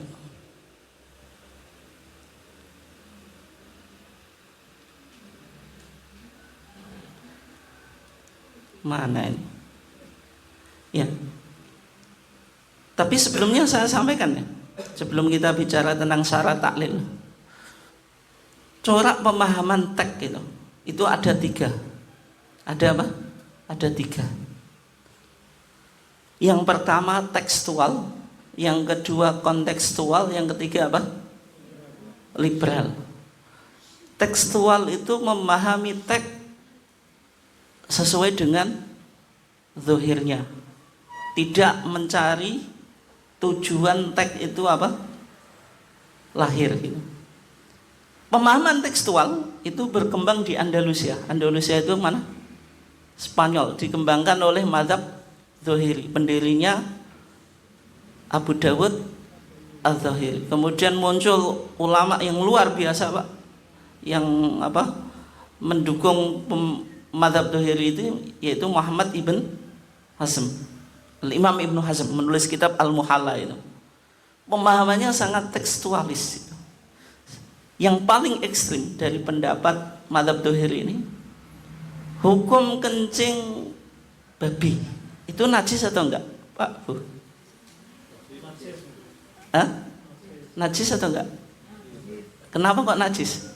mana ini ya. Tapi sebelumnya saya sampaikan ya, sebelum kita bicara tentang syarat taklil, corak pemahaman teks itu ada 3. Ada apa? Ada 3. Yang pertama tekstual, yang kedua kontekstual, yang ketiga apa? Liberal. Tekstual itu memahami teks sesuai dengan zahirnya, tidak mencari tujuan teks itu apa? Lahir gitu. Pemahaman tekstual itu berkembang di Andalusia. Andalusia itu mana? Spanyol, dikembangkan oleh mazhab Zahiri, pendirinya Abu Dawud Al-Zahiri. Kemudian muncul ulama yang luar biasa Pak, yang apa? Mendukung mazhab Zahiri itu, yaitu Muhammad ibn Hazm. Imam Ibnu Hazm menulis kitab Al-Muhalla itu. Pemahamannya sangat tekstualis itu. Yang paling ekstrim dari pendapat mazhab Zahiri ini, hukum kencing babi itu najis atau enggak, Pak Bu? Hah? Najis atau enggak? Kenapa kok najis?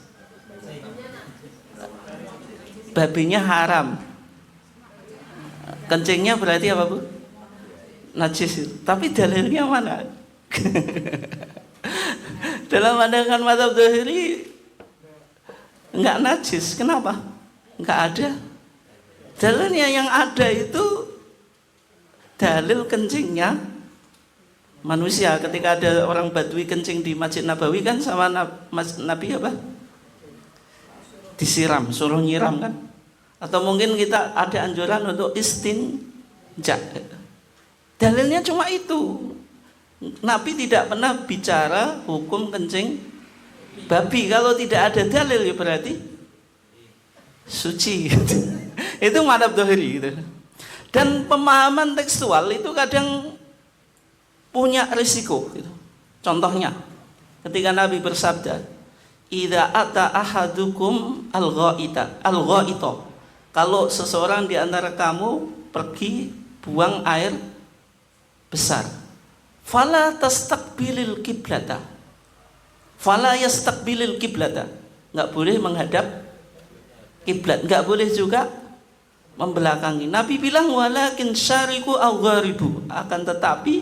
Babinya haram. Kencingnya berarti apa, Bu? Najis. Tapi dalilnya mana? Dalam pandangan mazhab Dzahiri enggak najis. Kenapa? Enggak ada. Dalilnya yang ada itu dalil kencingnya manusia. Ketika ada orang Badui kencing di Masjid Nabawi kan sama Nabi apa? Disiram, suruh nyiram kan? Atau mungkin kita ada anjuran untuk istinja. Dalilnya cuma itu. Nabi tidak pernah bicara hukum kencing babi. Kalau tidak ada dalil ya berarti suci. Itu mazhab Dzahiri gitu. Dan pemahaman tekstual itu kadang punya risiko gitu. Contohnya ketika Nabi bersabda, "Idza ata ahadukum al-ghaita." Kalau seseorang di antara kamu pergi buang air besar, fala tastaqbilil kiblata. Fala yastaqbilil kiblata. Enggak boleh menghadap kiblat, enggak boleh juga membelakangi. Nabi bilang walakin syariqu aw gharibu, akan tetapi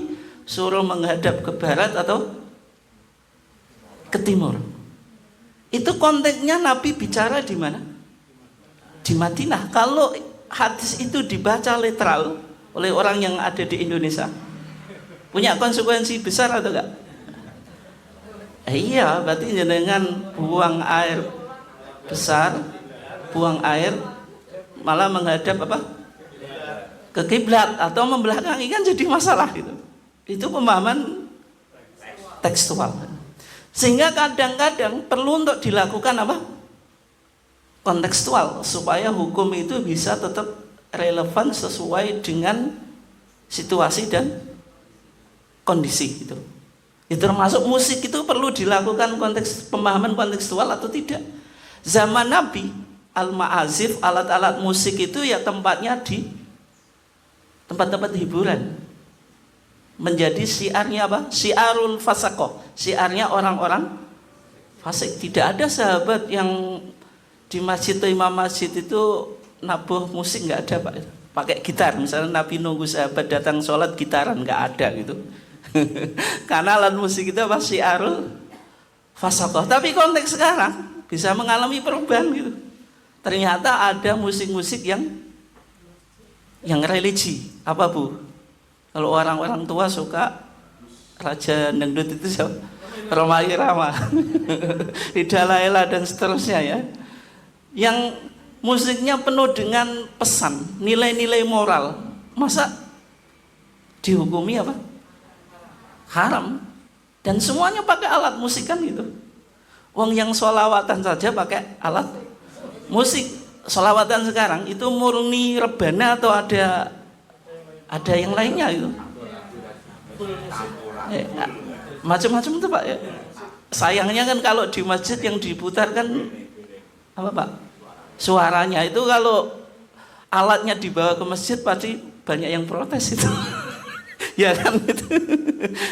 suruh menghadap ke barat atau ke timur. Itu konteksnya Nabi bicara di mana? Di Madinah. Kalau hadis itu dibaca literal oleh orang yang ada di Indonesia, punya konsekuensi besar atau enggak? Iya, berarti dengan buang air besar, buang air malah menghadap apa? Ke kiblat atau membelakangi, kan jadi masalah gitu. Itu pemahaman tekstual. Sehingga kadang-kadang perlu untuk dilakukan apa? Kontekstual, supaya hukum itu bisa tetap relevan sesuai dengan situasi dan kondisi gitu. Itu termasuk musik itu perlu dilakukan pemahaman kontekstual atau tidak. Zaman Nabi, al-ma'azif, alat-alat musik itu ya tempatnya di tempat-tempat hiburan. Menjadi syiarnya apa? Syiarul fasaqah, syiarnya orang-orang fasik. Tidak ada sahabat yang di masjid atau imam masjid itu nabuh musik, nggak ada Pak. Pakai gitar, misalnya Nabi nunggu sahabat datang sholat gitaran, nggak ada gitu. Karena alat musik itu apa? Syiarul fasaqah. Tapi konteks sekarang bisa mengalami perubahan gitu. Ternyata ada musik-musik yang religi. Apa Bu? Kalau orang-orang tua suka Raja Dangdut itu siapa? Rhoma Irama, Ida Laila dan seterusnya ya. Yang musiknya penuh dengan pesan, nilai-nilai moral. Masa dihukumi apa? Haram. Dan semuanya pakai alat musik kan gitu. Wong yang sholawatan saja pakai alat musik. Sholawatan sekarang itu murni rebana atau ada yang lainnya gitu. Macam-macam itu Pak ya. Sayangnya kan kalau di masjid yang diputarkan apa Pak? Suaranya itu kalau alatnya dibawa ke masjid pasti banyak yang protes itu. Ya kan itu.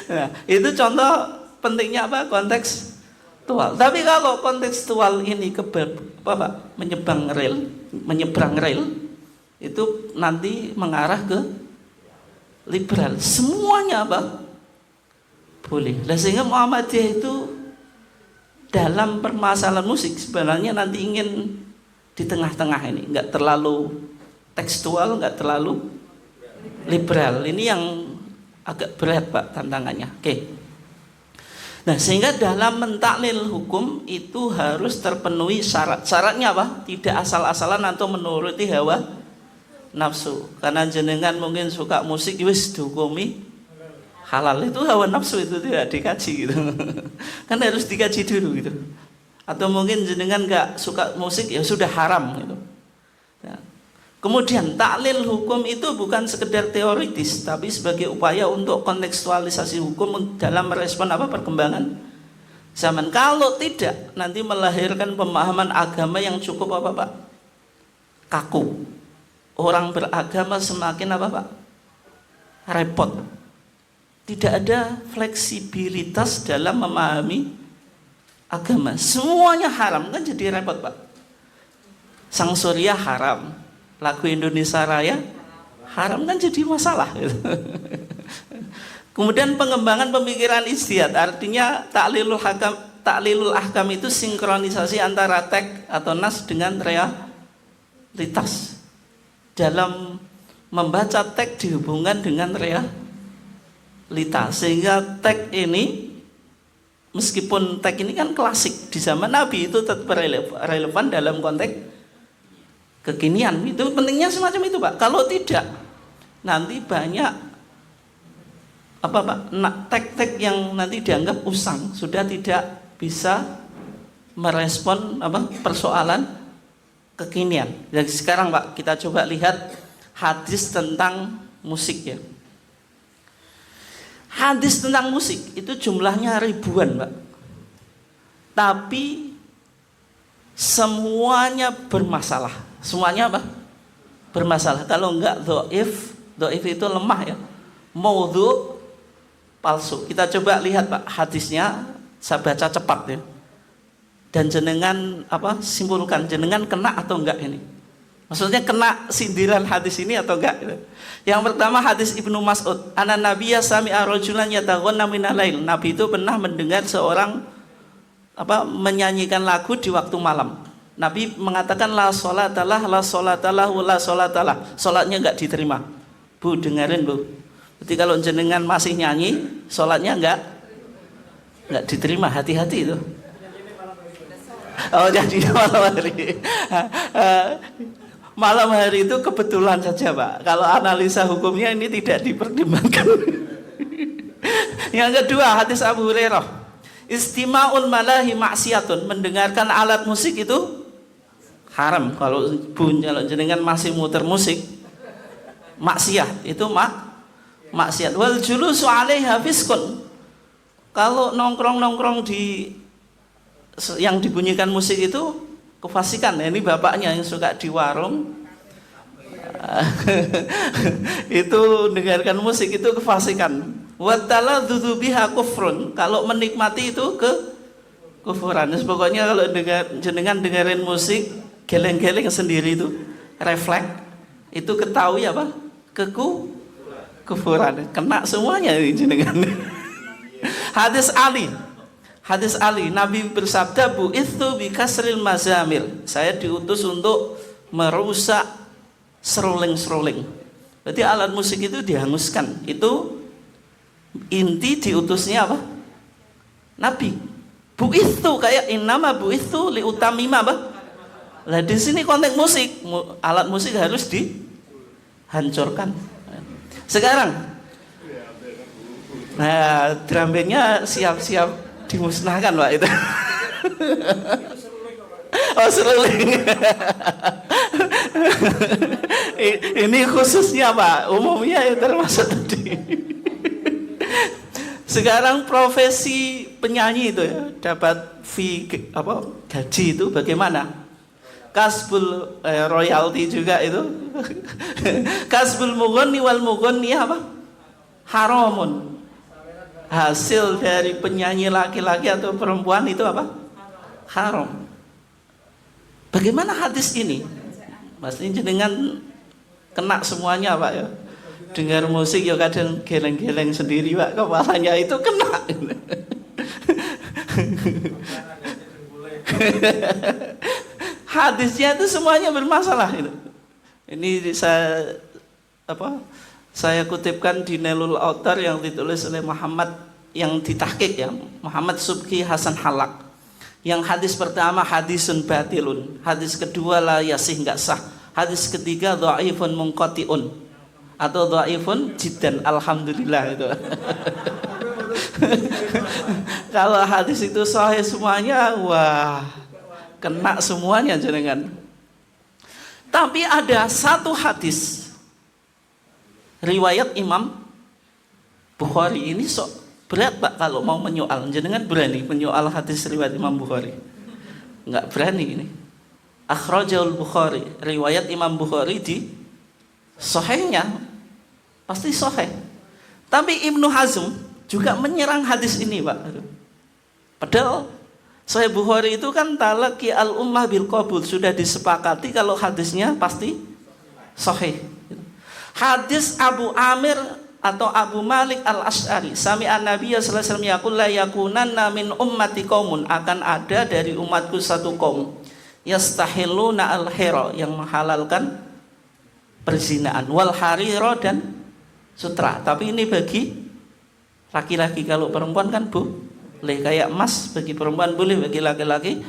Nah, itu contoh pentingnya apa? Kontekstual. Tapi kalau kontekstual ini menyeberang rel itu nanti mengarah ke liberal. Semuanya apa? Boleh. Nah, sehingga Muhammadiyah itu dalam permasalahan musik sebenarnya nanti ingin di tengah-tengah ini, nggak terlalu tekstual, nggak terlalu liberal. Ini yang agak berat Pak tantangannya. Oke. Nah, sehingga dalam mentaklil hukum itu harus terpenuhi syarat. Syaratnya apa? Tidak asal-asalan atau menuruti hawa nafsu. Karena jenengan mungkin suka musik, wis dihukumi halal, itu hawa nafsu, itu tidak dikaji gitu. Kan harus dikaji dulu gitu. Atau mungkin jenengan nggak suka musik, ya sudah haram gitu. Nah, kemudian taklil hukum itu bukan sekedar teoritis, tapi sebagai upaya untuk kontekstualisasi hukum dalam merespon apa perkembangan zaman. Kalau tidak, nanti melahirkan pemahaman agama yang cukup apa Pak? kaku. Orang beragama semakin apa Pak? Repot. Tidak ada fleksibilitas dalam memahami agama. Semuanya haram, kan jadi repot Pak. Sang Surya haram, lagu Indonesia Raya haram, kan jadi masalah gitu. Kemudian pengembangan pemikiran ijtihad, artinya taklilul ahkam itu sinkronisasi antara teks atau nas dengan realitas. Dalam membaca teks dihubungkan dengan realitas, sehingga teks ini, meskipun teks ini kan klasik di zaman Nabi, itu tetap relevan dalam konteks kekinian. Itu pentingnya semacam itu Pak. Kalau tidak, nanti banyak apa Pak, teks-teks yang nanti dianggap usang, sudah tidak bisa merespon apa persoalan kekinian. Jadi sekarang Pak, kita coba lihat hadis tentang musik ya. Hadis tentang musik itu jumlahnya ribuan Pak, tapi semuanya bermasalah. Semuanya apa? Bermasalah. Kalau enggak dhaif itu lemah ya. Maudhu, palsu. Kita coba lihat Pak hadisnya, saya baca cepat ya. Dan jenengan apa? Simpulkan jenengan kena atau enggak ini. Maksudnya kena sindiran hadis ini atau enggak gitu. Yang pertama hadis Ibnu Mas'ud, "Ana nabiyya sami'a rajulan yataghanna minal lail." Nabi itu pernah mendengar seorang apa menyanyikan lagu di waktu malam. Nabi mengatakan la sholatalah, la sholatalah, la sholatalah. Salatnya enggak diterima. Bu, dengerin Bu. Jadi kalau jenengan masih nyanyi, salatnya enggak diterima, hati-hati itu. Oh, jadi malam hari. Malam hari itu kebetulan saja Pak. Kalau analisa hukumnya ini tidak dipertimbangkan. Yang kedua hadis Abu Hurairah, istima'ul malahi maksiatun. Mendengarkan alat musik itu haram. Kalau jenengan masih muter musik, maksiat itu maksiat. Wal julusu 'alaiha fiskun. Kalau nongkrong di yang dibunyikan musik itu kefasikan. Ini bapaknya yang suka di warung itu dengarkan musik itu kefasikan. Wa taladzuzu biha kufrun. Kalau menikmati itu kufuran. Pokoknya kalau jenengan dengerin musik geleng-geleng sendiri itu refleks, itu ketahui apa? Kufuran. Kena semuanya ini jenengan. Hadis Ali, Nabi bersabda, bu'itsu bi kasril mazamir. Saya diutus untuk merusak seruling. Berarti alat musik itu dihanguskan. Itu inti diutusnya apa? Nabi. Bu'itsu kayak innama bu'itsu li utamima apa? Lah di sini konteks musik, alat musik harus dihancurkan. Sekarang, nah drum bandnya siap-siap dimusnahkan Pak itu. Oh seruling. Ini khususnya Pak, umumnya ya termasuk tadi. Sekarang profesi penyanyi itu ya, dapat gaji itu bagaimana? Kasbul royalti juga itu. Kasbul mughni wal mughni apa? Haramun. Hasil dari penyanyi laki-laki atau perempuan itu apa? Haram. Bagaimana hadis ini? Maksudnya dengan kena semuanya Pak ya. Dengar musik ya kadang geleng-geleng sendiri Pak, kepalanya itu kena. Hadisnya itu semuanya bermasalah itu. Ini saya kutipkan di Nailul Autar yang ditulis oleh Muhammad, yang ditahqiq ya, Muhammad Subki Hasan Halak. Yang hadis pertama hadisun batilun, hadis kedua la yasih enggak sah, hadis ketiga dhaifun munqatiun atau dhaifun jiddan, alhamdulillah itu. Kalau hadis itu sahih semuanya, wah kena semuanya jenengan. Tapi ada satu hadis riwayat Imam Bukhari, ini sok berat Pak kalau mau menyoal. Jenengan berani menyoal hadis riwayat Imam Bukhari? Enggak berani ini. akhrajahul Bukhari, riwayat Imam Bukhari di sahihnya, pasti sahih. Tapi Ibnu Hazm juga menyerang hadis ini, Pak. Padahal Sahih Bukhari itu kan talaqi al ummah bil qabul, sudah disepakati kalau hadisnya pasti sahih. Hadis Abu Amir atau Abu Malik al-Asy'ari, sami'an Nabiy sallallahu alaihi wasallam yaqul la yakunanna min ummati qaumun, akan ada dari umatku satu kaum yastahilluna al-hira, yang menghalalkan perzinaan, wal harira, dan sutra. Tapi ini bagi laki-laki, kalau perempuan kan boleh, kayak emas bagi perempuan boleh, bagi laki-laki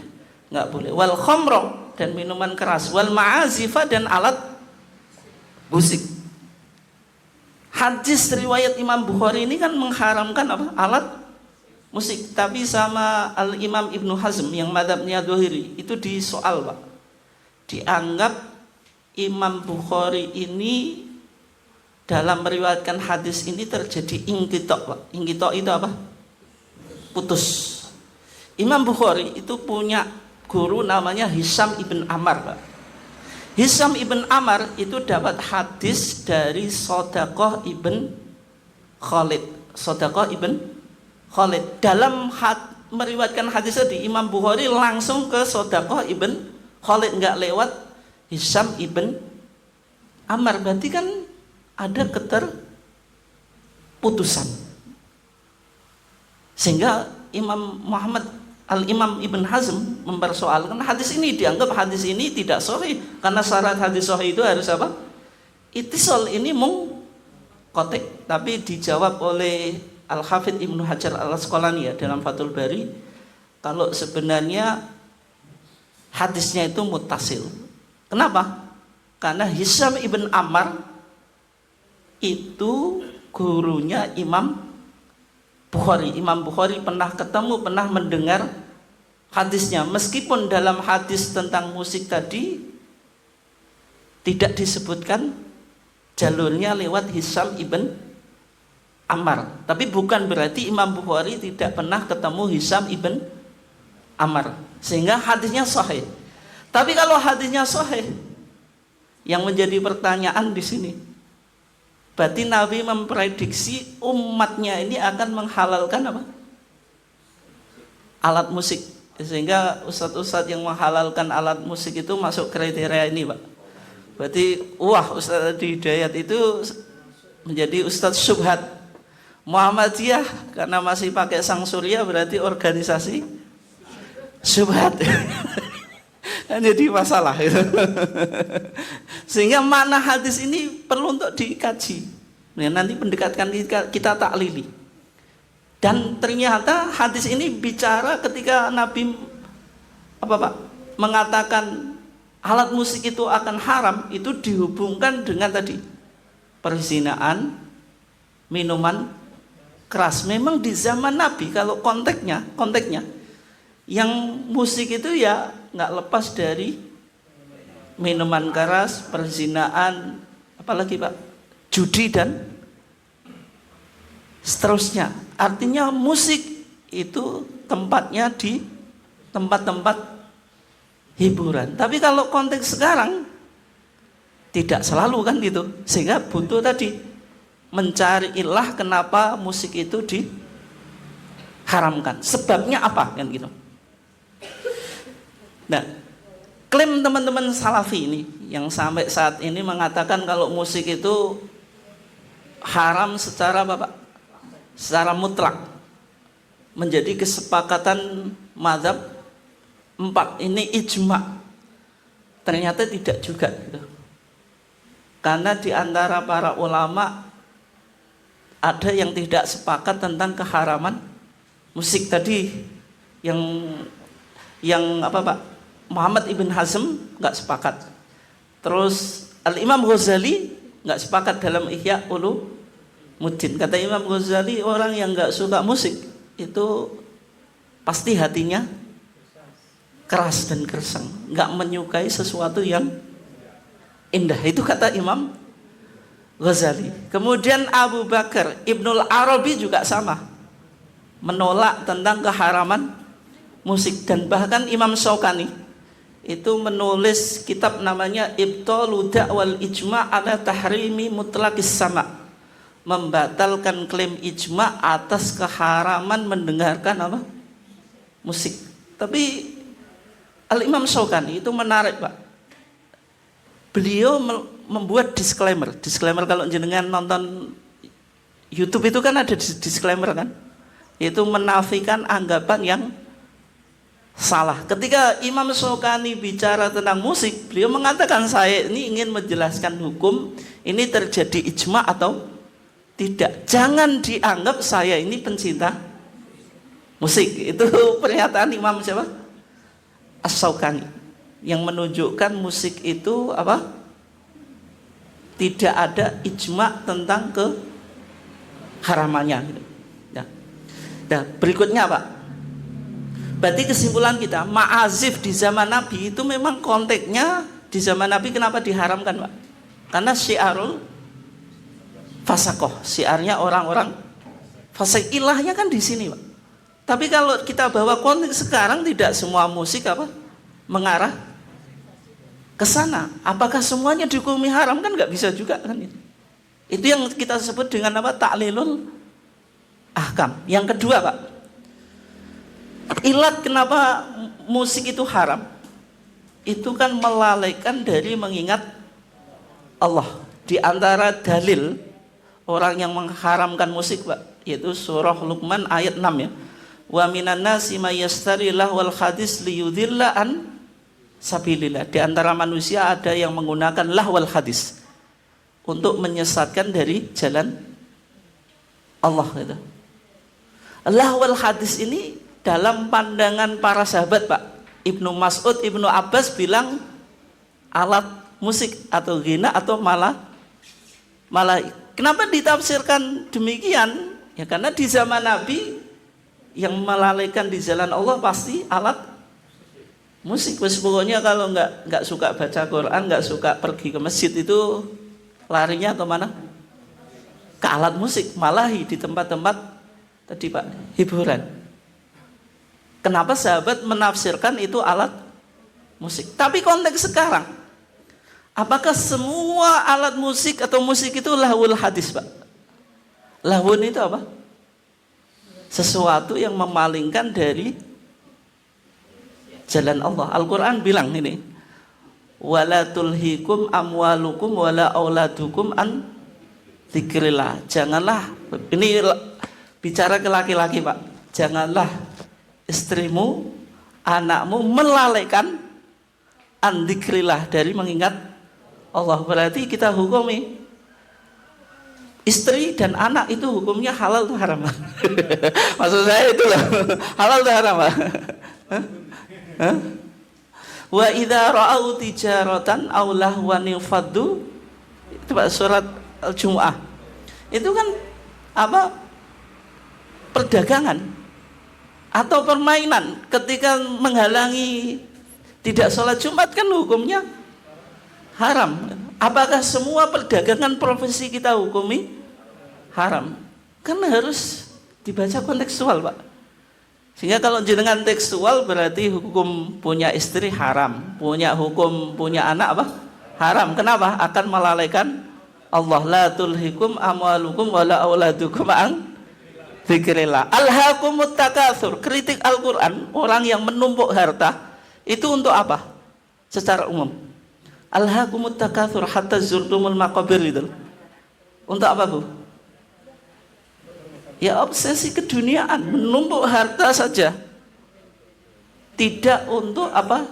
nggak boleh. Wal khamra, dan minuman keras, wal ma'azifa, dan alat musik. Hadis riwayat Imam Bukhari ini kan mengharamkan apa? Alat musik. Tapi sama Al-Imam Ibnu Hazm yang madhabnya Dzahiri itu disoal, Pak. Dianggap Imam Bukhari ini dalam meriwayatkan hadis ini terjadi ingqita', Pak. Ingqita' itu apa? Putus. Imam Bukhari itu punya guru namanya Hisham ibn Ammar, Pak. Hisham ibn Ammar itu dapat hadis dari Sodaqah ibn Khalid. Sodaqah ibn Khalid dalam meriwayatkan hadis tadi, Imam Bukhari langsung ke Sodaqah ibn Khalid, nggak lewat Hisham ibn Ammar. Berarti kan ada keterputusan, sehingga Al-Imam Ibn Hazm mempersoalkan hadis ini, dianggap hadis ini tidak sahih karena syarat hadis sahih itu harus apa? Ittisal, ini munqati'. Tapi dijawab oleh Al-Hafidz Ibnu Hajar Al-Asqalani ya dalam Fathul Bari, kalau sebenarnya hadisnya itu muttasil. Kenapa? Karena Hisham ibn Ammar itu gurunya Imam Bukhari. Imam Bukhari pernah ketemu, pernah mendengar hadisnya, meskipun dalam hadis tentang musik tadi tidak disebutkan jalurnya lewat Hisham ibn Ammar, tapi bukan berarti Imam Bukhari tidak pernah ketemu Hisham ibn Ammar sehingga hadisnya sahih. Tapi kalau hadisnya sahih, yang menjadi pertanyaan di sini, berarti Nabi memprediksi umatnya ini akan menghalalkan apa? Alat musik. Sehingga ustadz-ustadz yang menghalalkan alat musik itu masuk kriteria ini, Pak. Berarti Ustadz Adi Hidayat itu menjadi ustadz syubhat. Muhammadiyah karena masih pakai sang surya berarti organisasi syubhat. Kan jadi masalah itu. Sehingga makna hadis ini perlu untuk dikaji. Nanti pendekatan kita taklili. Dan ternyata hadis ini bicara ketika Nabi mengatakan alat musik itu akan haram, itu dihubungkan dengan tadi perzinaan, minuman keras. Memang di zaman Nabi kalau konteksnya yang musik itu ya nggak lepas dari minuman keras, perzinaan, apalagi Pak, judi dan seterusnya. Artinya musik itu tempatnya di tempat-tempat hiburan. Tapi kalau konteks sekarang tidak selalu kan gitu. Sehingga butuh tadi mencari ilah kenapa musik itu diharamkan. Sebabnya apa kan gitu. Nah, klaim teman-teman Salafi ini yang sampai saat ini mengatakan kalau musik itu haram secara secara mutlak, menjadi kesepakatan mazhab 4 ini ijma, ternyata tidak juga gitu. Karena di antara para ulama ada yang tidak sepakat tentang keharaman musik tadi, yang Muhammad ibn Hazm nggak sepakat. Terus Al-Imam Ghazali nggak sepakat dalam Ihya Ulumuddin. Kata Imam Ghazali, orang yang nggak suka musik itu pasti hatinya keras dan gersang, nggak menyukai sesuatu yang indah. Itu kata Imam Ghazali. Kemudian Abu Bakar Ibnul Arabi juga sama, menolak tentang keharaman musik. Dan bahkan Imam Syaukani itu menulis kitab namanya Ibtalu Da'wal Ijma' ala Tahrimi Mutlaqis Sama', membatalkan klaim ijma' atas keharaman mendengarkan apa? Musik. Tapi Al-Imam Syaukani itu menarik, Pak. Beliau membuat disclaimer. Disclaimer kalau jenengan nonton YouTube itu kan ada disclaimer kan? Itu menafikan anggapan yang salah. Ketika Imam Syaukani bicara tentang musik, beliau mengatakan saya ini ingin menjelaskan hukum ini terjadi ijma atau tidak. Jangan dianggap saya ini pencinta musik. Itu pernyataan Imam siapa? As-Syaukani yang menunjukkan musik itu apa? Tidak ada ijma tentang keharamannya. Nah, berikutnya Pak. Berarti kesimpulan kita, ma'azif di zaman Nabi itu memang konteksnya di zaman Nabi kenapa diharamkan, Pak? Karena syiarul fasakoh, syiarnya orang-orang fasik, ilahnya kan di sini, Pak. Tapi kalau kita bawa konteks sekarang, tidak semua musik apa mengarah ke sana. Apakah semuanya dihukumi haram? Kan nggak bisa juga kan itu. Itu yang kita sebut dengan apa? Ta'lilul ahkam. Yang kedua, Pak, ilat kenapa musik itu haram? Itu kan melalaikan dari mengingat Allah. Di antara dalil orang yang mengharamkan musik, Pak, yaitu surah Luqman ayat 6 ya. Wa minan nasi may yashtari lahwal hadis liyudhilla an sabilillah. Di antara manusia ada yang menggunakan lahwal hadis untuk menyesatkan dari jalan Allah gitu. Lahwal hadis ini dalam pandangan para sahabat, Pak, Ibnu Mas'ud, Ibnu Abbas bilang alat musik atau ghina atau malah kenapa ditafsirkan demikian? Ya karena di zaman Nabi yang melalaikan di jalan Allah pasti alat musik. Pokoknya kalau nggak suka baca Quran, nggak suka pergi ke masjid itu larinya ke mana? Ke alat musik, malah di tempat-tempat tadi, Pak, hiburan. Kenapa sahabat menafsirkan itu alat musik? Tapi konteks sekarang, apakah semua alat musik atau musik itu lahwul hadis, Pak? Lahwun itu apa? Sesuatu yang memalingkan dari jalan Allah. Al-Quran bilang ini, wala tulhikum amwalukum wala auladukum an dzikrillah. Janganlah, ini bicara ke laki-laki, Pak, janganlah istrimu, anakmu melalaikan an dzikrillah, dari mengingat Allah. Berarti kita hukumi istri dan anak itu hukumnya halal atau haram? Maksud saya itu loh, halal atau haram, Pak? Wa idza ra'au tijaratan aw lahwan faddu, itu Pak, surat Al-Jumu'ah. Itu kan apa? Perdagangan atau permainan. Ketika menghalangi tidak sholat Jumat kan hukumnya haram. Apakah semua perdagangan profesi kita hukumi haram? Kan harus dibaca kontekstual, Pak. Sehingga kalau jenengan tekstual berarti hukum punya istri haram, hukum punya anak apa? Haram. Kenapa? Akan melalaikan Allah. La tulhikum amwalukum wala auladukum an dzikrillah. Alhaakumut takatsur. Kritik Al-Qur'an, orang yang menumpuk harta itu untuk apa? Secara umum. Alhaakumut takatsur hatta zurtumul maqabir itu. Untuk apa, Bu? Ya obsesi keduniaan, menumpuk harta saja. Tidak untuk apa?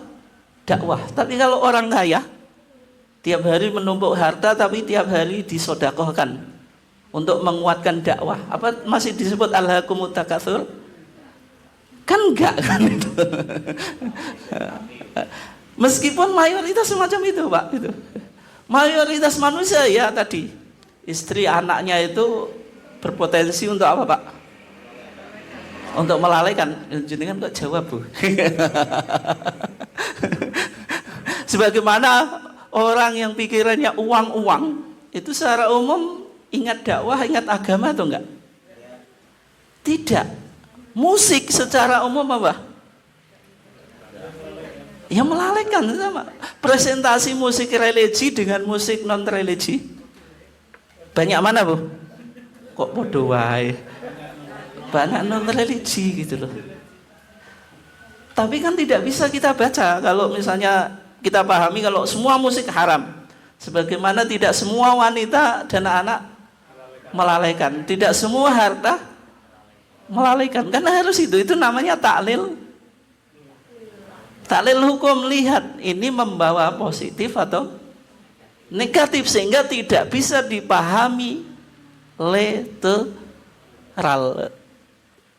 Dakwah. Tapi kalau orang kaya tiap hari menumpuk harta tapi tiap hari disodakohkan untuk menguatkan dakwah. Apa masih disebut alhaakumut takatsur? Kan enggak kan itu. Meskipun mayoritas semacam itu, Pak, itu. Mayoritas manusia ya tadi, istri anaknya itu berpotensi untuk apa, Pak? Untuk melalaikan. Jenengan kok jawab, Bu? Sebagaimana orang yang pikirannya uang-uang, itu secara umum ingat dakwah, ingat agama atau enggak? Tidak. Musik secara umum apa? Ya melalaikan sama. Presentasi musik religi dengan musik non religi. Banyak mana, Bu? Kok bodoh wae. Banyak non religi gitu loh. Tapi kan tidak bisa kita baca kalau misalnya kita pahami kalau semua musik haram. Sebagaimana tidak semua wanita dan anak melalaikan, tidak semua harta melalaikan. Karena harus itu namanya taklil. Taklil hukum, lihat ini membawa positif atau negatif sehingga tidak bisa dipahami literal.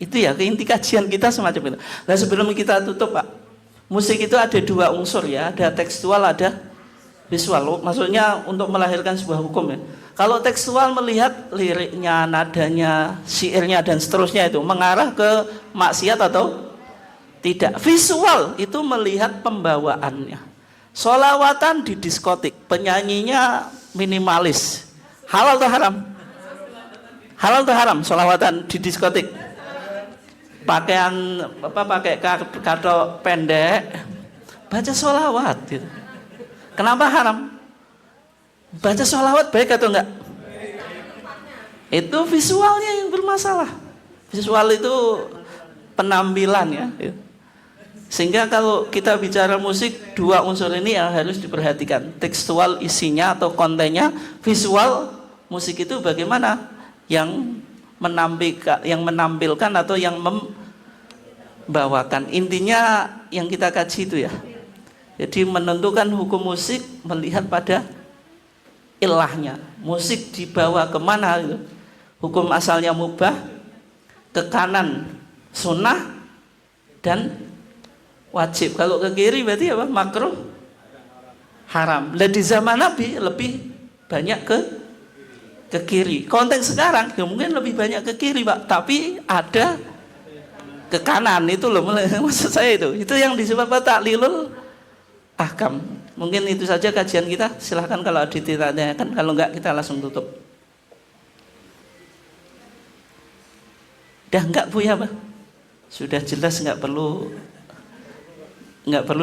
Itu ya inti kajian kita semacam itu. Nah sebelum kita tutup Pak, musik itu ada dua unsur ya, ada tekstual, ada visual. Maksudnya untuk melahirkan sebuah hukum ya. Kalau tekstual melihat liriknya, nadanya, syairnya dan seterusnya itu mengarah ke maksiat atau tidak. Visual itu melihat pembawaannya. Sholawatan di diskotik, penyanyinya minimalis. Halal atau haram? Halal atau haram sholawatan di diskotik? Pakaian pakai kado pendek, baca sholawat gitu. Kenapa haram? Baca sholawat baik atau enggak? Itu visualnya yang bermasalah. Visual itu penampilan ya. Sehingga kalau kita bicara musik, dua unsur ini yang harus diperhatikan. Tekstual isinya atau kontennya, visual musik itu bagaimana? Yang menampilkan atau yang membawakan. Intinya yang kita kaji itu ya. Jadi menentukan hukum musik melihat pada ilahnya. Musik dibawa kemana gitu. Hukum asalnya mubah, ke kanan sunnah dan wajib. Kalau ke kiri berarti apa? Makruh, haram. Lah di zaman Nabi lebih banyak ke kiri. Konteks sekarang ya mungkin lebih banyak ke kiri Pak, tapi ada ke kanan itu loh maksud saya itu. Itu yang disebut taklilul ahkam. Mungkin itu saja kajian kita. Silahkan kalau ada ditanyakan, kalau enggak kita langsung tutup. Dah enggak Bu ya Pak? Sudah jelas, enggak perlu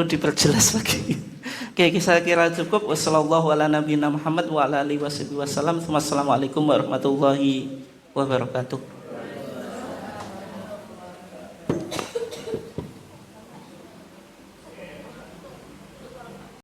diperjelas lagi. Oke, saya kira cukup. Wassalamualaikum warahmatullahi wabarakatuh.